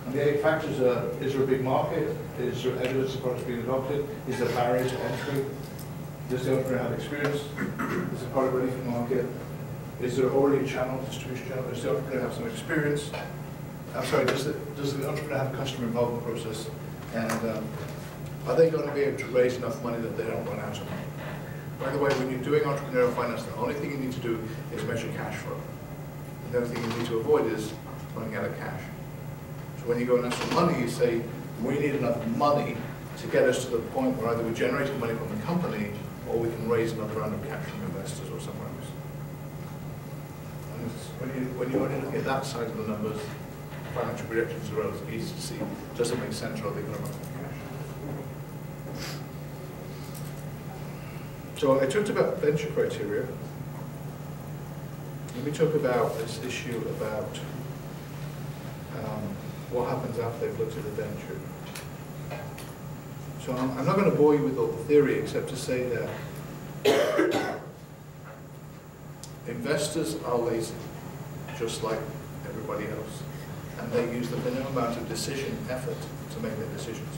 And the 8 factors are: is there a big market? Is there evidence the product's being adopted? Is there barriers to entry? Does the entrepreneur have experience? Is the product ready for market? Is there already a channel, distribution channel? Does the entrepreneur have some experience? I'm sorry, does the entrepreneur have a customer involved in the process? And are they going to be able to raise enough money that they don't run out of money? By the way, when you're doing entrepreneurial finance, the only thing you need to do is measure cash flow. And the only thing you need to avoid is running out of cash. So when you go and ask for money, you say, we need enough money to get us to the point where either we're generating money from the company or we can raise another round of cash from investors or somewhere else. And when you only look at that side of the numbers, financial projections are relatively easy to see. Does it make sense, or are they going to run out of cash? So I talked about venture criteria. Let me talk about this issue about what happens after they've looked at the venture. So I'm not going to bore you with all the theory, except to say that investors are lazy, just like everybody else. And they use the minimum amount of decision effort to make their decisions.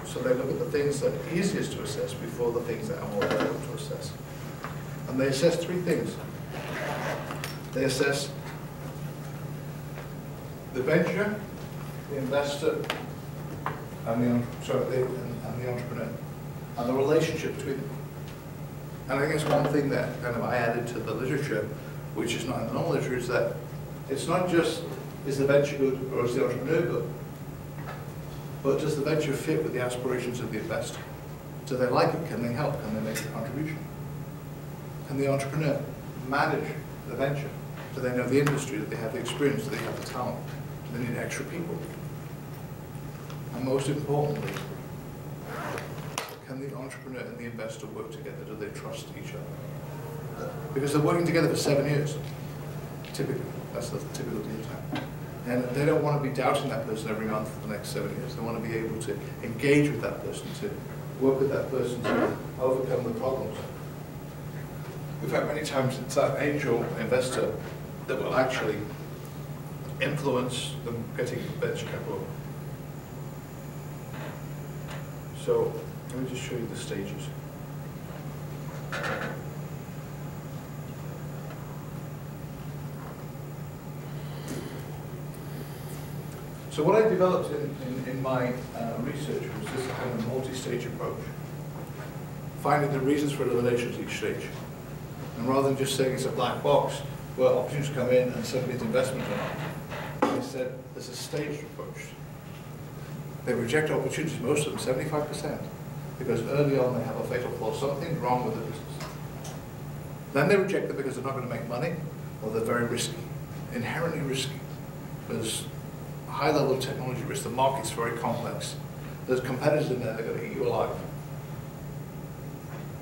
So they look at the things that are easiest to assess before the things that are more difficult to assess. And they assess 3 things. They assess the venture, the investor, and the entrepreneur, and the relationship between them. And I guess one thing that kind of I added to the literature, which is not in the normal literature, is that it's not just is the venture good or is the entrepreneur good, but does the venture fit with the aspirations of the investor? Do they like it? Can they help? Can they make a contribution? Can the entrepreneur manage the venture? Do they know the industry? Do they have the experience? Do they have the talent? Do they need extra people? And most importantly, can the entrepreneur and the investor work together? Do they trust each other? Because they're working together for 7 years, typically. That's the typical deal time. And they don't want to be doubting that person every month for the next 7 years. They want to be able to engage with that person, to work with that person to overcome the problems. We've had many times it's that angel investor that will actually influence them getting venture capital. So let me just show you the stages. So what I developed in my research was this kind of multi-stage approach, finding the reasons for elimination at each stage. And rather than just saying it's a black box where opportunities come in and suddenly it's investment or not, I said there's a staged approach. They reject opportunities, most of them, 75%, because early on they have a fatal flaw, something's wrong with the business. Then they reject them because they're not going to make money, or they're very risky, inherently risky. There's high level of technology risk, the market's very complex. There's competitors in there that are going to eat you alive.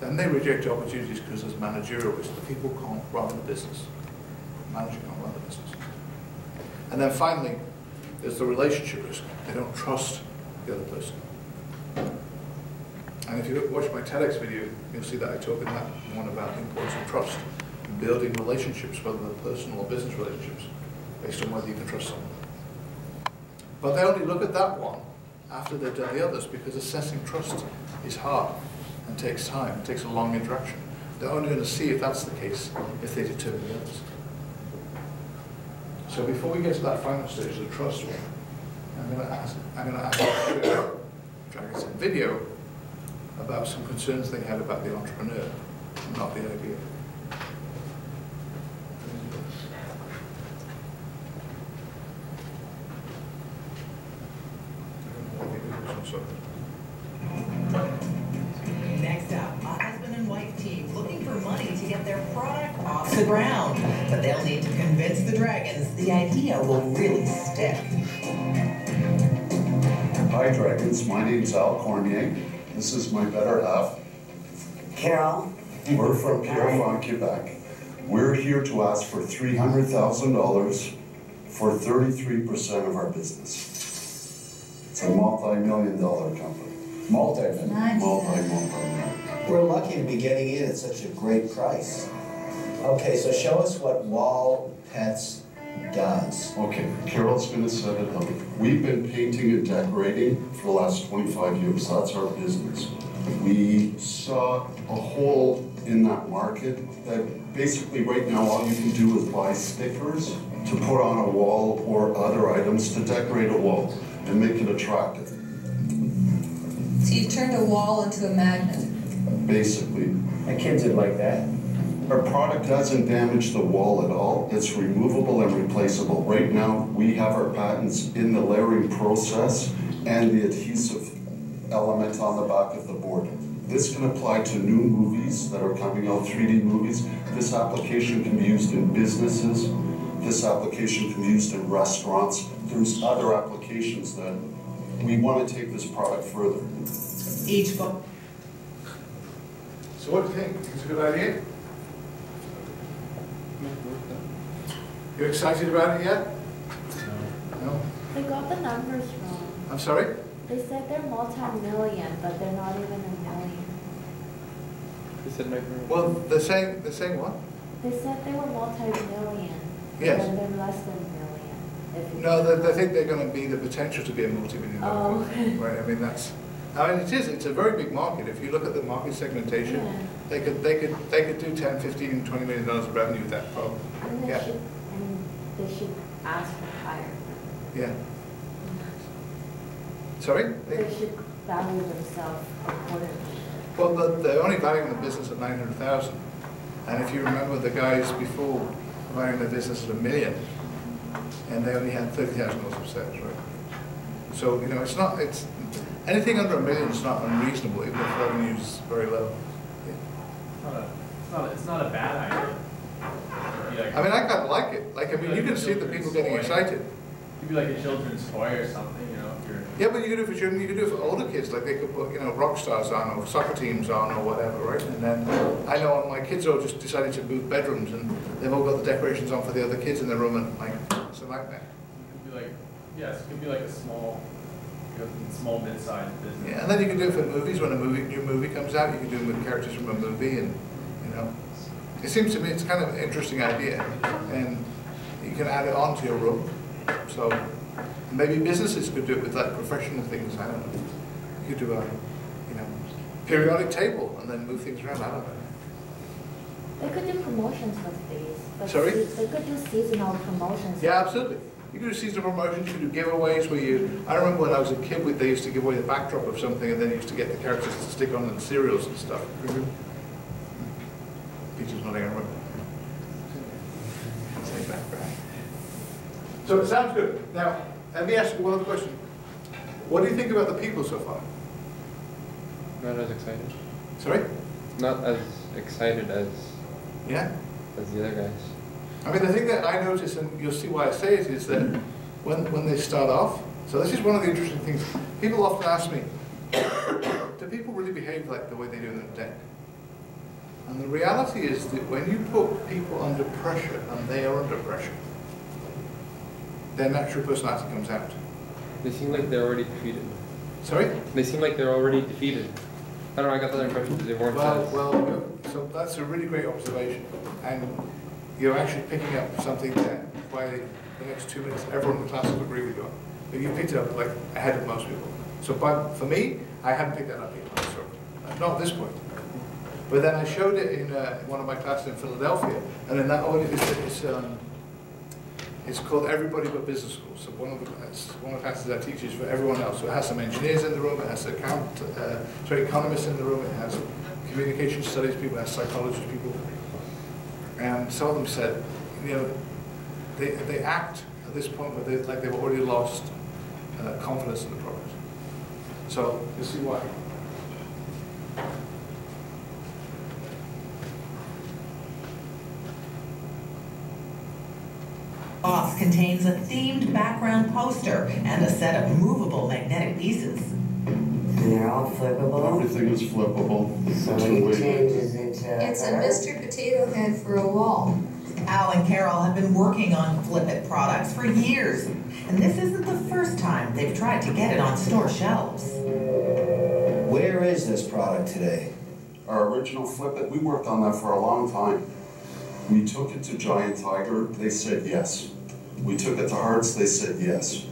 Then they reject opportunities because there's managerial risk. The people can't run the business. The manager can't run the business. And then finally, there's the relationship risk. They don't trust the other person. And if you watch my TEDx video, you'll see that I talk in that one about the importance of trust, and building relationships, whether they're personal or business relationships, based on whether you can trust someone. But they only look at that one after they've done the others, because assessing trust is hard and takes time, it takes a long interaction. They're only going to see if that's the case if they determine the others. So before we get to that final stage, the trust one, I'm going to ask you to try to get some video about some concerns they had about the entrepreneur, not the idea. Next up, a husband and wife team looking for money to get their product off the ground. But they'll need to convince the dragons the idea will really stick. Hi Dragons, my name's Al Cormier. This is my better half. Carol. We're from Pierrefonds, Quebec. We're here to ask for $300,000 for 33% of our business. It's a multi-million-dollar company. Multi-million. Multi-million. We're lucky to be getting in at such a great price. Okay, so show us what Wall Pets does. Okay, Carol's going to set it up. We've been painting and decorating for the last 25 years. That's our business. We saw a hole in that market that basically right now all you can do is buy stickers to put on a wall or other items to decorate a wall and make it attractive. So you've turned a wall into a magnet. Basically. My kids would like that. Our product doesn't damage the wall at all. It's removable and replaceable. Right now, we have our patents in the layering process and the adhesive element on the back of the board. This can apply to new movies that are coming out, 3D movies. This application can be used in businesses. This application can be used in restaurants. There's other applications that we want to take this product further. Each book. So what do you think? It's a good idea? You excited about it yet? No? They got the numbers wrong. I'm sorry? They said they're multi-million, but they're not even a million. Well, they're saying what? They said they were multi-million. Yes. And they're less than a million. No, they think they're going to be the potential to be a multi-million dollar company, right? I mean, it's a very big market. If you look at the market segmentation, yeah. they could do 10, 15, $20 million of revenue with that problem. And they should ask for higher. Yeah. Sorry? They should value themselves accordingly. Well, they're only valuing the business at 900,000. And if you remember the guys before valuing their business at $1 million, and they only had $30,000 of sales, right? So, you know, it's anything under $1 million is not unreasonable, even if revenue is very low. Yeah. It's not a bad idea. I mean, I kind of like it. Like, I mean, you can see the people getting excited. It could be like a children's toy or something, you know. If you're... Yeah, but you can do it for children. You can do it for older kids. Like they could put, you know, rock stars on or soccer teams on or whatever, right? And then I know my kids all just decided to move bedrooms, and they've all got the decorations on for the other kids in their room, and like it's a nightmare. It could be like, yes, it could be like a small mid-sized business. Yeah, and then you can do it for movies. When a new movie comes out, you can do it with characters from a movie, and you know, it seems to me it's kind of an interesting idea, and you can add it on to your room. So maybe businesses could do it with like professional things. I don't know. You could do a, you know, periodic table and then move things around. I don't know. They could do promotions with these. But Sorry? They could do seasonal promotions. Yeah, absolutely. You could do seasonal promotions, you could do giveaways where you, I remember when I was a kid, they used to give away the backdrop of something and then you used to get the characters to stick on the cereals and stuff. Peter's nodding, I remember. Same background. So it sounds good. Now, let me ask you one other question. What do you think about the people so far? Not as excited. Sorry? Not as excited as the other guys. I mean, the thing that I notice, and you'll see why I say it, is that when they start off, so this is one of the interesting things. People often ask me, do people really behave like the way they do in the deck? And the reality is that when you put people under pressure, and they are under pressure, their natural personality comes out. They seem like they're already defeated. Sorry? They seem like they're already defeated. I don't know, I got that impression because they weren't Well, so that's a really great observation. And you're actually picking up something that by the next 2 minutes, everyone in the class will agree with you on. But you picked it up like ahead of most people. So for me, I hadn't picked that up yet, so, not at this point. But then I showed it in one of my classes in Philadelphia, and in that one it's called Everybody But Business School. So one of the classes I teach is for everyone else. So it has some engineers in the room, it has economists in the room, it has communication studies people, it has psychology people. And some of them said, you know, they act at this point where they've already lost confidence in the product. So you'll see why. Box contains a themed background poster and a set of movable magnetic pieces. And they're all flippable? Everything is flippable. So it changes into... It's a Mr. Potato Head for a wall. Al and Carol have been working on Flip It products for years, and this isn't the first time they've tried to get it on store shelves. Where is this product today? Our original Flip It, we worked on that for a long time. We took it to Giant Tiger, they said yes. We took it to Hearts, they said yes.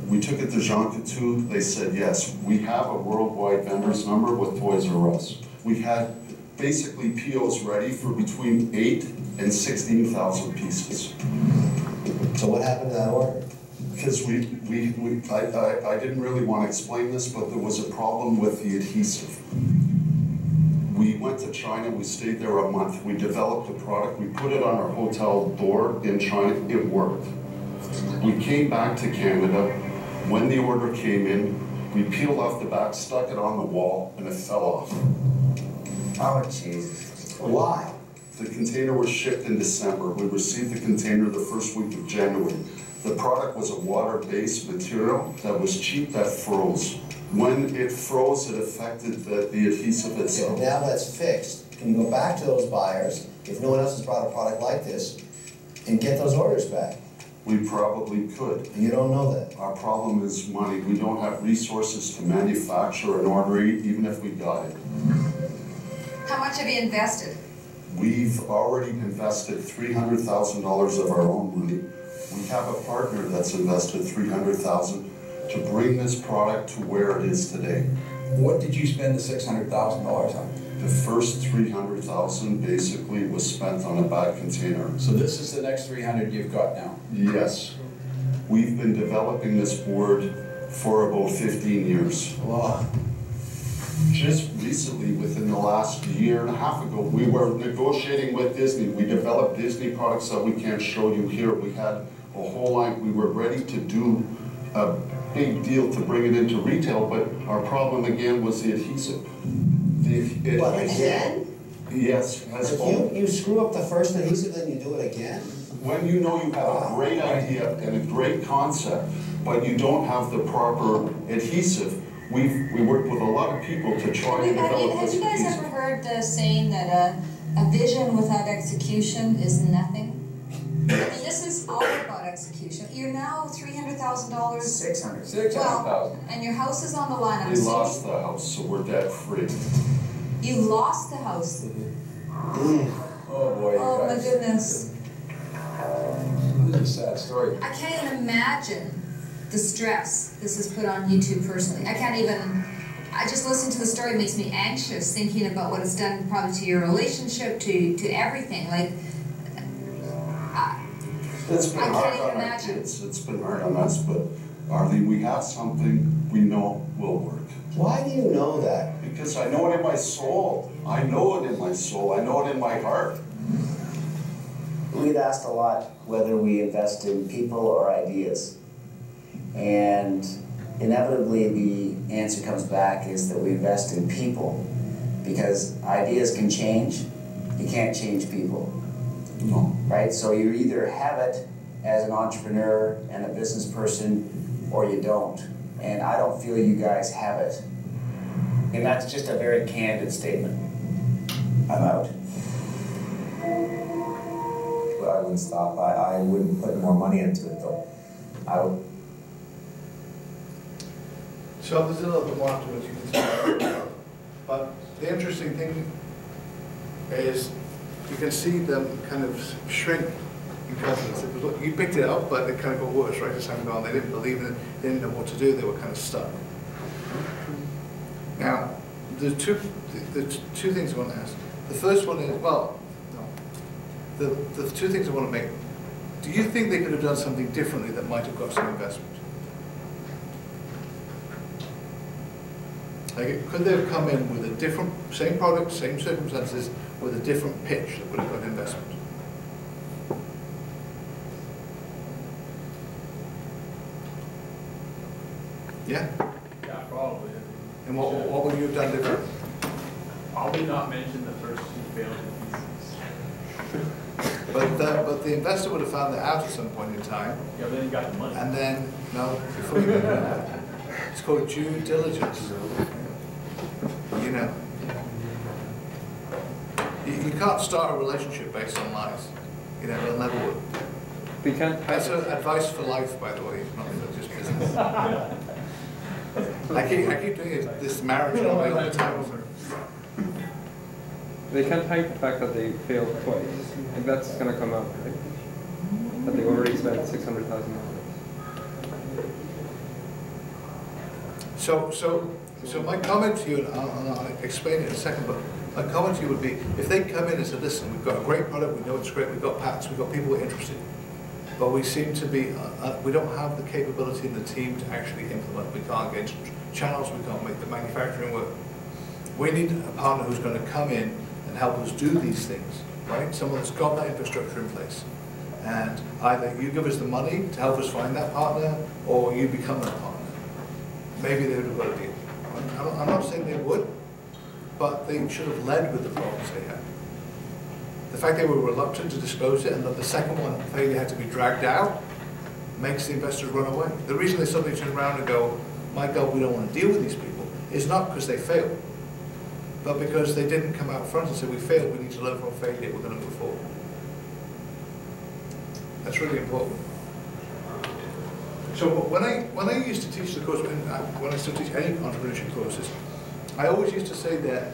We took it to Jean Coutu, they said yes. We have a worldwide vendor's number with Toys R Us. We had basically POs ready for between 8 and 16,000 pieces. So what happened to that order? Because I didn't really want to explain this, but there was a problem with the adhesive. We went to China, we stayed there a month, we developed a product, we put it on our hotel door in China, it worked. We came back to Canada, when the order came in, we peeled off the back, stuck it on the wall, and it fell off. Oh, Jesus. Why? The container was shipped in December. We received the container the first week of January. The product was a water-based material that was cheap, that froze. When it froze, it affected the adhesive itself. Okay, now that's fixed. Can you go back to those buyers, if no one else has brought a product like this, and get those orders back? We probably could. You don't know that? Our problem is money. We don't have resources to manufacture an order, even if we got it. How much have you invested? We've already invested $300,000 of our own money. We have a partner that's invested $300,000 to bring this product to where it is today. What did you spend the $600,000 on? The first $300,000 basically was spent on a bag container. So this is the next 300 you've got now? Yes. We've been developing this board for about 15 years. Wow. Just recently, within the last year and a half ago, we were negotiating with Disney. We developed Disney products that we can't show you here. We had a whole line. We were ready to do a big deal to bring it into retail, but our problem again was the adhesive. What, again? Yes. If you screw up the first adhesive, then you do it again? When you know you have a great idea and a great concept, but you don't have the proper adhesive, we worked with a lot of people to try and develop this. Have you guys ever heard the saying that a vision without execution is nothing? I mean, this is all about execution. You're now $300,000. $600,000. Well, and your house is on the line. We lost the house, so we're debt free. You lost the house. Oh boy, you Oh my guys. goodness. This is a sad story. I can't even imagine the stress this has put on you two personally. I can't even, I just listen to the story, it makes me anxious thinking about what it's done probably to your relationship, to everything. Like, It's been I hard can't on our imagine. kids, it's been hard on us, but Arlene, we have something we know will work. Why do you know that? Because I know it in my soul. I know it in my soul. I know it in my heart. We've asked a lot whether we invest in people or ideas. And inevitably the answer comes back is that we invest in people. Because ideas can change, you can't change people. No. Right? So you either have it as an entrepreneur and a business person, or you don't. And I don't feel you guys have it. And that's just a very candid statement. I'm out. Well, I wouldn't stop. I wouldn't put more money into it, though. I would. So there's a little bit more afterwards you can say. But the interesting thing is you can see them kind of shrink in confidence. You picked it up, but it kind of got worse right as time went on. They didn't believe in it, they didn't know what to do, they were kind of stuck. Now, the two things I want to ask. The first one is, well, no. The two things I want to make. Do you think they could have done something differently that might have got some investment? Like, could they have come in with a different, same product, same circumstances, with a different pitch that would have got investment? Yeah? Yeah, probably. And what would you have done differently? Probably not mention the first two failed pieces. But the investor would have found that out at some point in time. Yeah, but then you got the money. And then, no, before you get that, it's called due diligence. You know, you can't start a relationship based on lies. You know, it'll never work. That's advice for life, by the way, not just business. I keep doing it, this marriage all the time. They can't hide the fact that they failed twice. Like that's going to come out, right? That they already spent $600,000. So my comment to you, and I'll explain it in a second, but my comment to you would be, if they come in and say, listen, we've got a great product, we know it's great, we've got patents, we've got people who are interested, but we seem to be, we don't have the capability in the team to actually implement. We can't get into channels, we can't make the manufacturing work. We need a partner who's going to come in and help us do these things, right? Someone that's got that infrastructure in place. And either you give us the money to help us find that partner, or you become that partner. Maybe they would have got a deal. I'm not saying they would, but they should have led with the problems they had. The fact they were reluctant to disclose it, and that the second one, failure had to be dragged out, makes the investors run away. The reason they suddenly turn around and go, my God, we don't want to deal with these people, is not because they failed, but because they didn't come out front and say, we failed, we need to learn from failure, we're going to move forward. That's really important. So when I used to teach the course, when I still teach any entrepreneurship courses, I always used to say that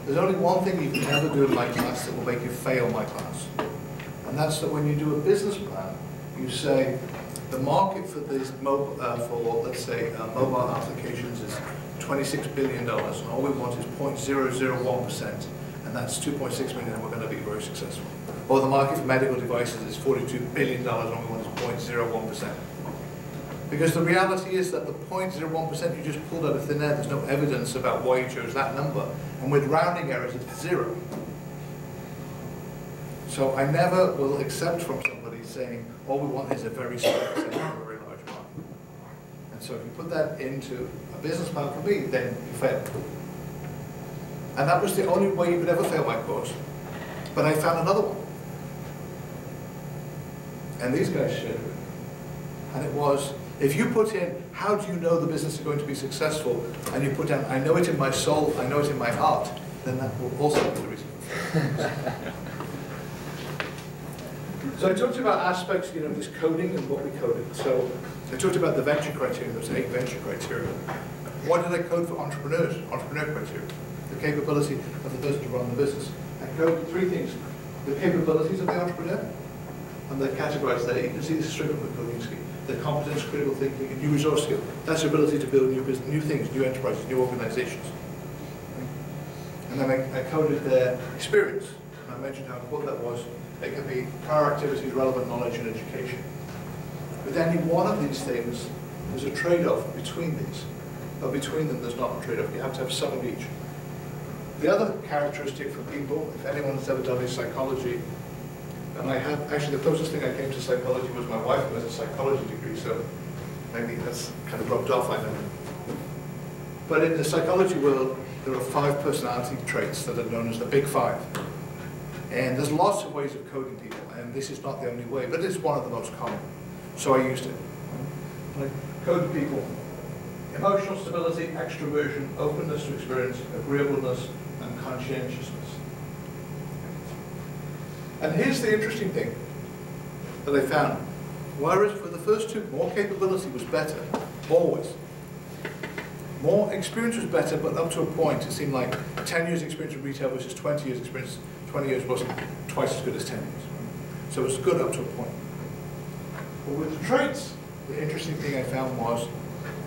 there's only one thing you can never do in my class that will make you fail my class. And that's that when you do a business plan, you say the market for this let's say mobile applications is $26 billion, and all we want is 0.001%, and that's 2.6 million, and we're going to be very successful. Or the market for medical devices is $42 billion, and all we want is 0.01%. Because the reality is that the 0.01% you just pulled out of thin air, there's no evidence about why you chose that number. And with rounding errors, it's 0. So I never will accept from somebody saying, all we want is a very small percentage of a very large market. And so if you put that into a business plan for me, then you fail. And that was the only way you could ever fail my course. But I found another one. And these guys shared it. And it was, if you put in, how do you know the business is going to be successful, and you put down, I know it in my soul, I know it in my heart, then that will also be the reason. So I talked about aspects, this coding and what we coded. So I talked about the venture criteria, there's 8 venture criteria. What did I code for entrepreneurs, entrepreneur criteria? The capability of the person to run the business. I coded 3 things. The capabilities of the entrepreneur, and they're categorized there. You can see this straight from the coding scheme. The competence, critical thinking, and new resource skill. That's the ability to build new business, new things, new enterprises, new organizations. And then I coded their experience. And I mentioned how important that was. They can be Carr activities, relevant knowledge, and education. With any one of these things, there's a trade-off between these. But between them, there's not a trade-off. You have to have some of each. The other characteristic for people, if anyone's ever done any psychology, and I have, actually the closest thing I came to psychology was my wife who has a psychology degree, so maybe that's kind of rubbed off, I know. But in the psychology world, there are 5 personality traits that are known as the Big 5. And there's lots of ways of coding people, and this is not the only way, but it's one of the most common. So I used it. I coded people: emotional stability, extroversion, openness to experience, agreeableness, and conscientiousness. And here's the interesting thing that I found. Whereas for the first 2, more capability was better, always. More experience was better, but up to a point. It seemed like 10 years experience in retail versus 20 years experience. 20 years wasn't twice as good as 10 years. So it was good up to a point. But with the traits, the interesting thing I found was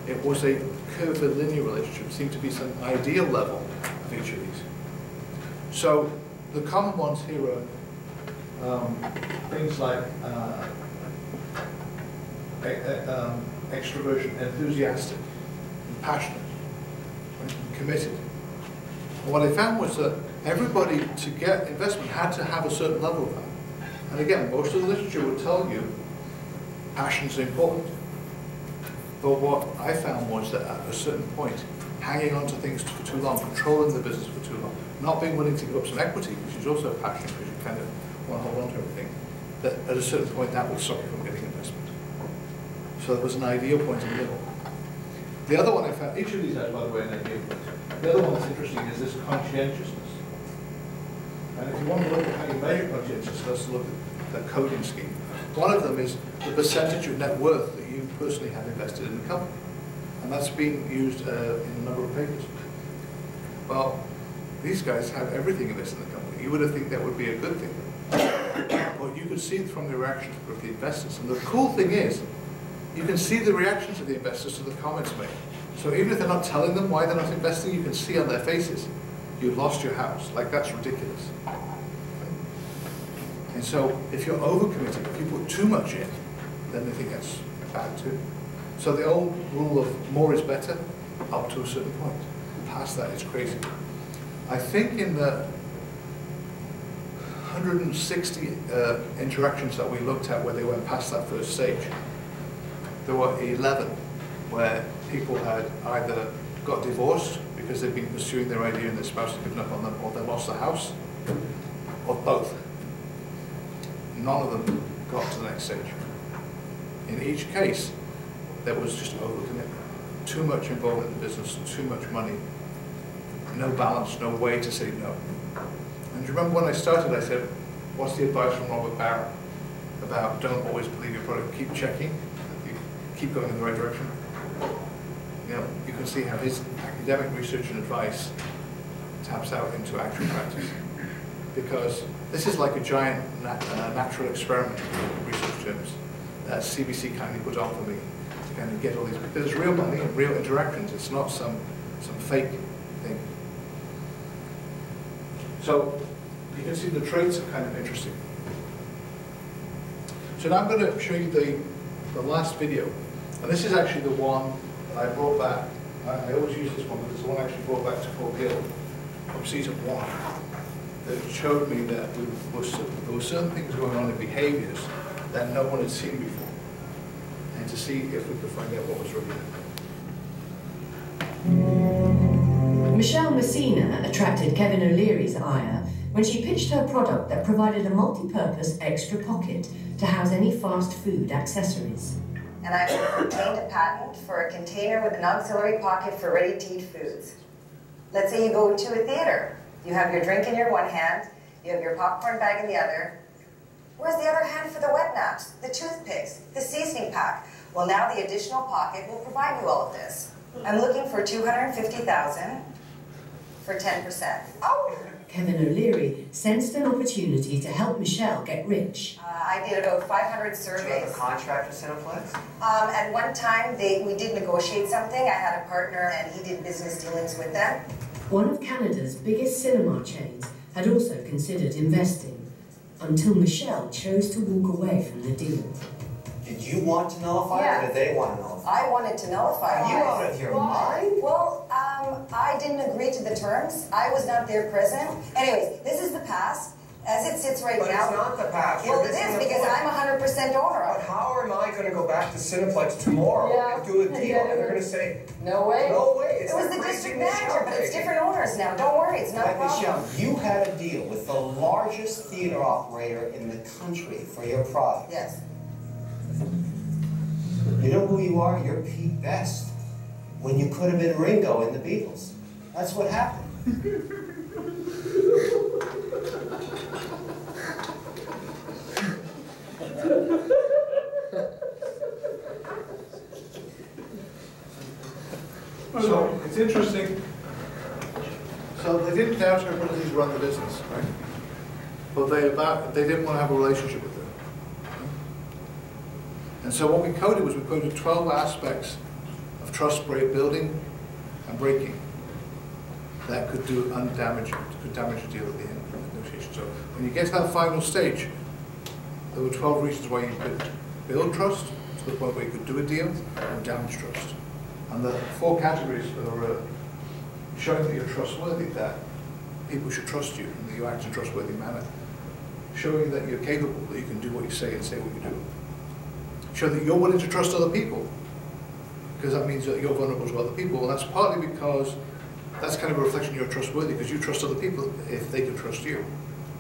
it was a curvilinear relationship. It seemed to be some ideal level of each of these. So the common ones here are things like extroversion, enthusiastic, and passionate, right, and committed. And what I found was that everybody, to get investment, had to have a certain level of that. And again, most of the literature would tell you passion is important. But what I found was that at a certain point, hanging on to things for too long, controlling the business for too long, not being willing to give up some equity, which is also a passion because you kind of want to hold on to everything, that at a certain point that will stop you from getting investment. So there was an ideal point in the middle. The other one I found, each of these has, by the way, an ideal point. The other one that's interesting is this conscientiousness. And if you want to look at how you measure conscientiousness, let's look at the coding scheme. One of them is the percentage of net worth that you personally have invested in the company. And that's been used in a number of papers. Well, these guys have everything invested in the company. You would have think that would be a good thing. But you could see it from the reactions of the investors. And the cool thing is, you can see the reactions of the investors to the comments made. So even if they're not telling them why they're not investing, you can see on their faces, you lost your house. Like, that's ridiculous. And so if you're overcommitted, if you put too much in, then they think that's bad too. So the old rule of more is better, up to a certain point. Past that, it's crazy. I think in the 160 interactions that we looked at where they went past that first stage, there were 11 where people had either got divorced because they've been pursuing their idea and their spouse had given up on them, or they lost the house, or both. None of them got to the next stage. In each case, there was just overcommitment. Too much involvement in the business, too much money, no balance, no way to say no. And do you remember when I started, I said, what's the advice from Robert Barron about don't always believe your product, keep checking, keep going in the right direction? You know, you can see how his academic research and advice taps out into actual practice. Because this is like a giant natural experiment in research terms that CBC kindly put on for me to kind of get all these, because it's real money and real interactions. It's not some fake thing. So you can see the traits are kind of interesting. So now I'm going to show you the last video. And this is actually the one I brought back. I always use this one, but it's the one I actually brought back to Fort Gill from season 1. That showed me that there were certain things going on in behaviors that no one had seen before. And to see if we could find out what was really happening. Michelle Messina attracted Kevin O'Leary's ire when she pitched her product that provided a multi-purpose extra pocket to house any fast food accessories. And I've obtained a patent for a container with an auxiliary pocket for ready-to-eat foods. Let's say you go to a theater. You have your drink in your one hand, you have your popcorn bag in the other. Where's the other hand for the wet naps, the toothpicks, the seasoning pack? Well, now the additional pocket will provide you all of this. I'm looking for $250,000 for 10%. Oh! Kevin O'Leary sensed an opportunity to help Michelle get rich. I did about 500 surveys. Do you have a contract with Cineplex? At one time, we did negotiate something. I had a partner, and he did business dealings with them. One of Canada's biggest cinema chains had also considered investing. until Michelle chose to walk away from the deal. Did you want to nullify it, or did they want to nullify I wanted to nullify it. Are you out of your mind? Well, I didn't agree to the terms. I was not there present. Anyways, this is the past. As it sits right But now. it's not the past. Well, You're it missing is the because point. I'm 100% owner of But it. how am I going to go back to Cineplex tomorrow and do a deal, and they're going to say, No way. no way. It's It was like the breaking district the manager, shop but it's breaking. different owners now. Don't worry, it's not a But problem. Michelle, you had a deal with the largest theater operator in the country for your product. Yes. You know who you are? You're Pete Best. When you could have been Ringo in the Beatles. That's what happened. So it's interesting. So they didn't doubt her ability to run the business, right? But they didn't want to have a relationship with her. And so what we coded was we coded 12 aspects of trust building and breaking that could do damage a deal at the end of the negotiation. So when you get to that final stage, there were 12 reasons why you could build trust to the point where you could do a deal or damage trust. And the 4 categories are showing that you're trustworthy, that people should trust you, and that you act in a trustworthy manner. Showing that you're capable, that you can do what you say and say what you do. Show that you're willing to trust other people, because that means that you're vulnerable to other people, and that's partly because that's kind of a reflection you're trustworthy, because you trust other people if they can trust you.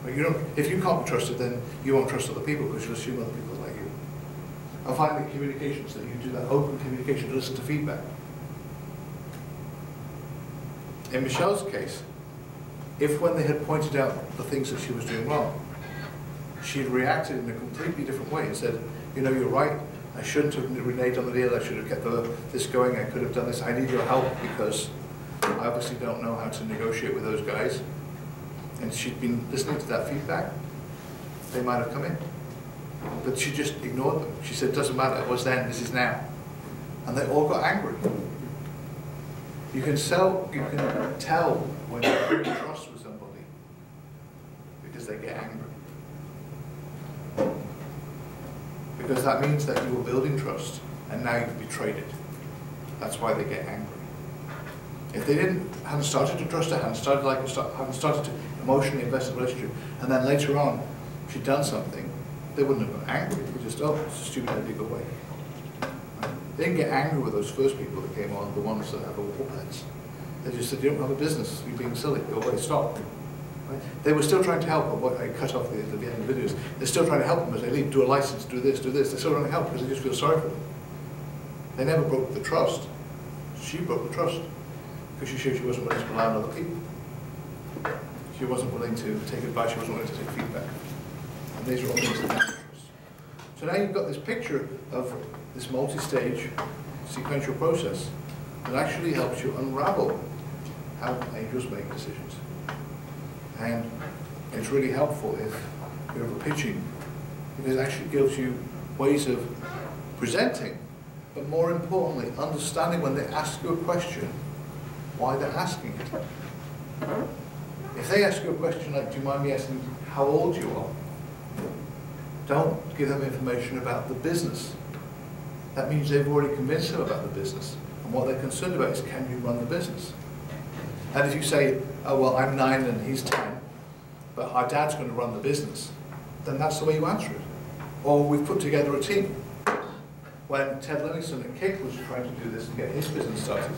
But if you can't be trusted, then you won't trust other people, because you'll assume other people are like you. And finally, communications, that you do that open communication to listen to feedback. In Michelle's case, if when they had pointed out the things that she was doing wrong, she had reacted in a completely different way and said, you know, you're right, I shouldn't have reneged on the deal, I should have kept this going, I could have done this, I need your help because I obviously don't know how to negotiate with those guys. And she'd been listening to that feedback, they might have come in. But she just ignored them. She said, it doesn't matter, it was then, this is now. And they all got angry. You can tell when you break trust with somebody because they get angry. Because that means that you were building trust and now you've betrayed it. That's why they get angry. If they hadn't started to trust her, hadn't started to emotionally invest in the relationship, and then later on she'd done something, they wouldn't have been angry. They just, oh, it's a stupid idea, go away. They didn't get angry with those first people that came on, the ones that have the warheads. They just said, you don't have a business, you're being silly, go away, stop. Right? They were still trying to help, but what I cut off at the end of the videos, they're still trying to help them as they leave, do a license, do this, they're still trying to help because they just feel sorry for them. They never broke the trust. She broke the trust because she showed she wasn't willing to rely on other people. She wasn't willing to take advice, she wasn't willing to take feedback. And these are all things that damage trust. So now you've got this picture of this multi-stage sequential process that actually helps you unravel how angels make decisions. And it's really helpful if you're ever pitching, because it actually gives you ways of presenting, but more importantly, understanding when they ask you a question, why they're asking it. If they ask you a question like, do you mind me asking how old you are? Don't give them information about the business. That means they've already convinced them about the business. And what they're concerned about is, can you run the business? And if you say, oh, well, I'm 9 and he's 10, but our dad's going to run the business, then that's the way you answer it. Or we've put together a team. When Ted Livingston at Kick was trying to do this and get his business started,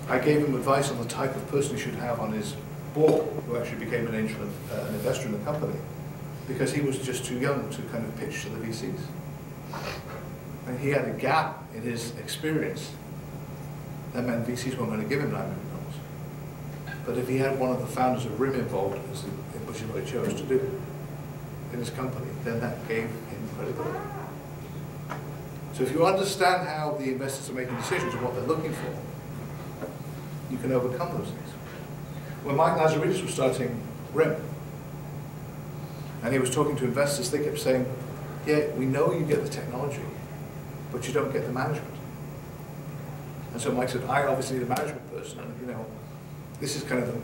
I gave him advice on the type of person he should have on his board, who actually became an angel, an investor in the company, because he was just too young to kind of pitch to the VCs. And he had a gap in his experience. That meant VCs weren't going to give him $9 million. But if he had one of the founders of RIM involved, which is what he chose to do in his company, then that gave him credibility. So if you understand how the investors are making decisions and what they're looking for, you can overcome those things. When Mike Lazaridis was starting RIM, and he was talking to investors, they kept saying, yeah, we know you get the technology, but you don't get the management. And so Mike said, I obviously need a management person, and you know, this is kind of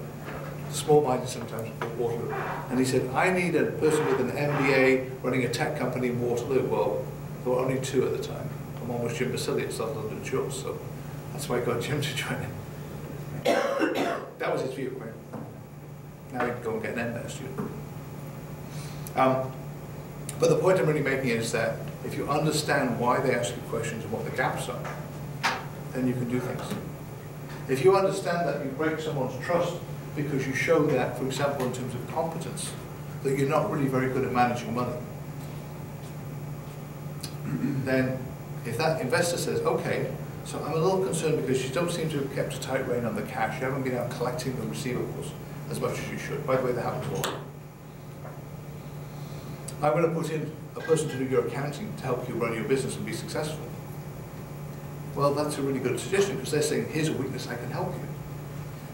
small minded sometimes, at Waterloo. And he said, I need a person with an MBA running a tech company in Waterloo. Well, there were only 2 at the time. And one was Jim Basili at South London Shores, so that's why I got Jim to join him. That was his view, right? Now he can go and get an MBA student. But the point I'm really making is that if you understand why they ask you questions and what the gaps are, then you can do things. If you understand that you break someone's trust because you show that, for example, in terms of competence, that you're not really very good at managing money, then if that investor says, okay, so I'm a little concerned because you don't seem to have kept a tight rein on the cash, you haven't been out collecting the receivables as much as you should. By the way, that happens a lot. I'm going to put in a person to do your accounting to help you run your business and be successful. Well, that's a really good suggestion because they're saying, here's a weakness, I can help you.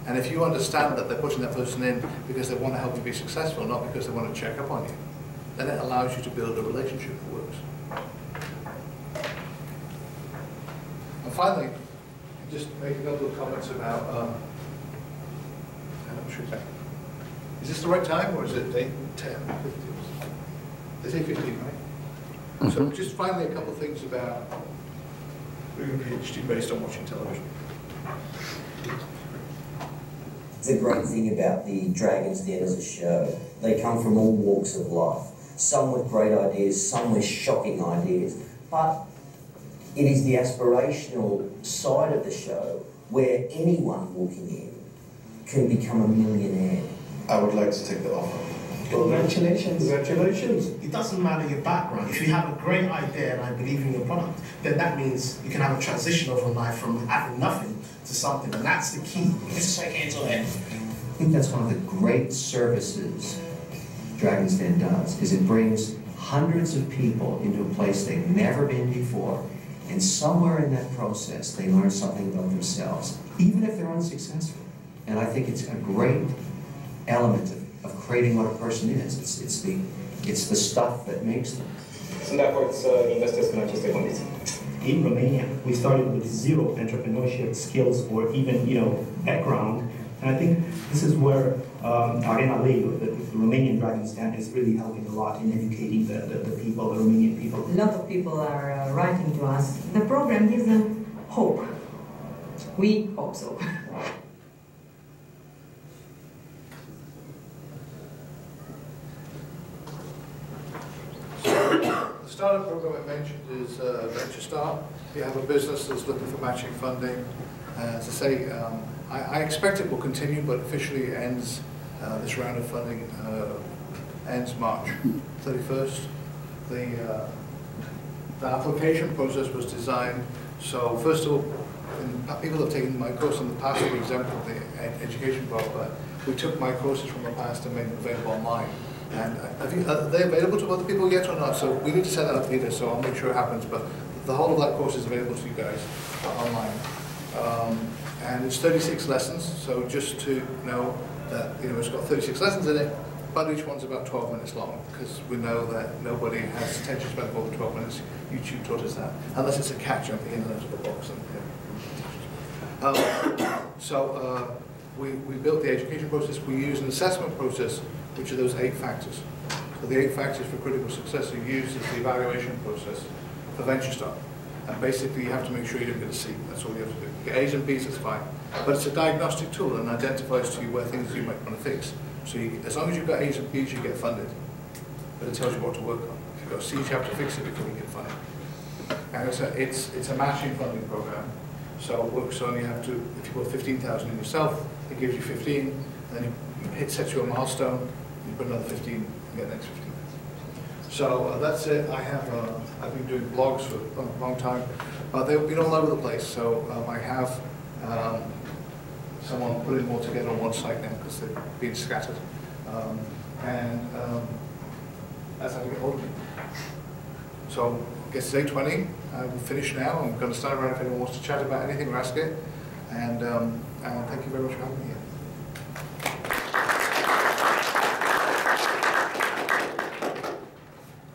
And if you understand that they're putting that person in because they want to help you be successful, not because they want to check up on you, then it allows you to build a relationship that works. And finally, just make a couple of comments about, I'm not sure exactly. Is this the right time or is it 10, 50? It's 8:15, right? So just finally a couple of things about doing a PhD based on watching television. The great thing about the Dragon's Den as a show, they come from all walks of life. Some with great ideas, some with shocking ideas. But it is the aspirational side of the show where anyone walking in can become a millionaire. I would like to take the offer. Congratulations. Congratulations. It doesn't matter your background. If you have a great idea and I believe in your product, then that means you can have a transition overnight from having nothing to something, and that's the key. It's like hands on head. I think that's one of the great services Dragon's Den does, is it brings hundreds of people into a place they've never been before, and somewhere in that process they learn something about themselves, even if they're unsuccessful. And I think it's a great element of creating what a person is. It's the stuff that makes them. So therefore, investors cannot just take on this. In Romania, we started with 0 entrepreneurship skills or even background, and I think this is where Arena Leo, the Romanian Dragon's Den, is really helping a lot in educating the people, the Romanian people. A lot of people are writing to us. The program gives them hope. We hope so. The startup program I mentioned is Venture Start. If you have a business that's looking for matching funding, as I say, I expect it will continue, but officially it ends, this round of funding ends March 31st. The application process was designed, so first of all, people that have taken my course in the past are exempt from the education part, but we took my courses from the past and made them available online. And I think, are they available to other people yet or not? So we need to set that up later, so I'll make sure it happens. But the whole of that course is available to you guys online. And it's 36 lessons, so just to know that it's got 36 lessons in it, but each one's about 12 minutes long, because we know that nobody has attention span more than 12 minutes. YouTube taught us that, unless it's a cat jumping in and out of a box. We built the education process. We use an assessment process, which are those 8 factors. So the 8 factors for critical success are used as the evaluation process for Venture Start. And basically you have to make sure you don't get a C. That's all you have to do. You get A's and B's, that's fine. But it's a diagnostic tool and identifies to you where things you might want to fix. So as long as you've got A's and B's, you get funded. But it tells you what to work on. If you've got C's, you have to fix it before you get funded. And it's a matching funding program. So it works on, you have to, if you put 15,000 in yourself, it gives you 15, and then it sets you a milestone, you put another 15, you get the next 15. So that's it. I've been doing blogs for a long time. They've been all over the place, so I have someone putting more together on one site now because they've been scattered. That's how to get hold of me. So I guess it's 8:20. I'm finished now. I'm going to stand around if anyone wants to chat about anything or ask it. And thank you very much for having me here.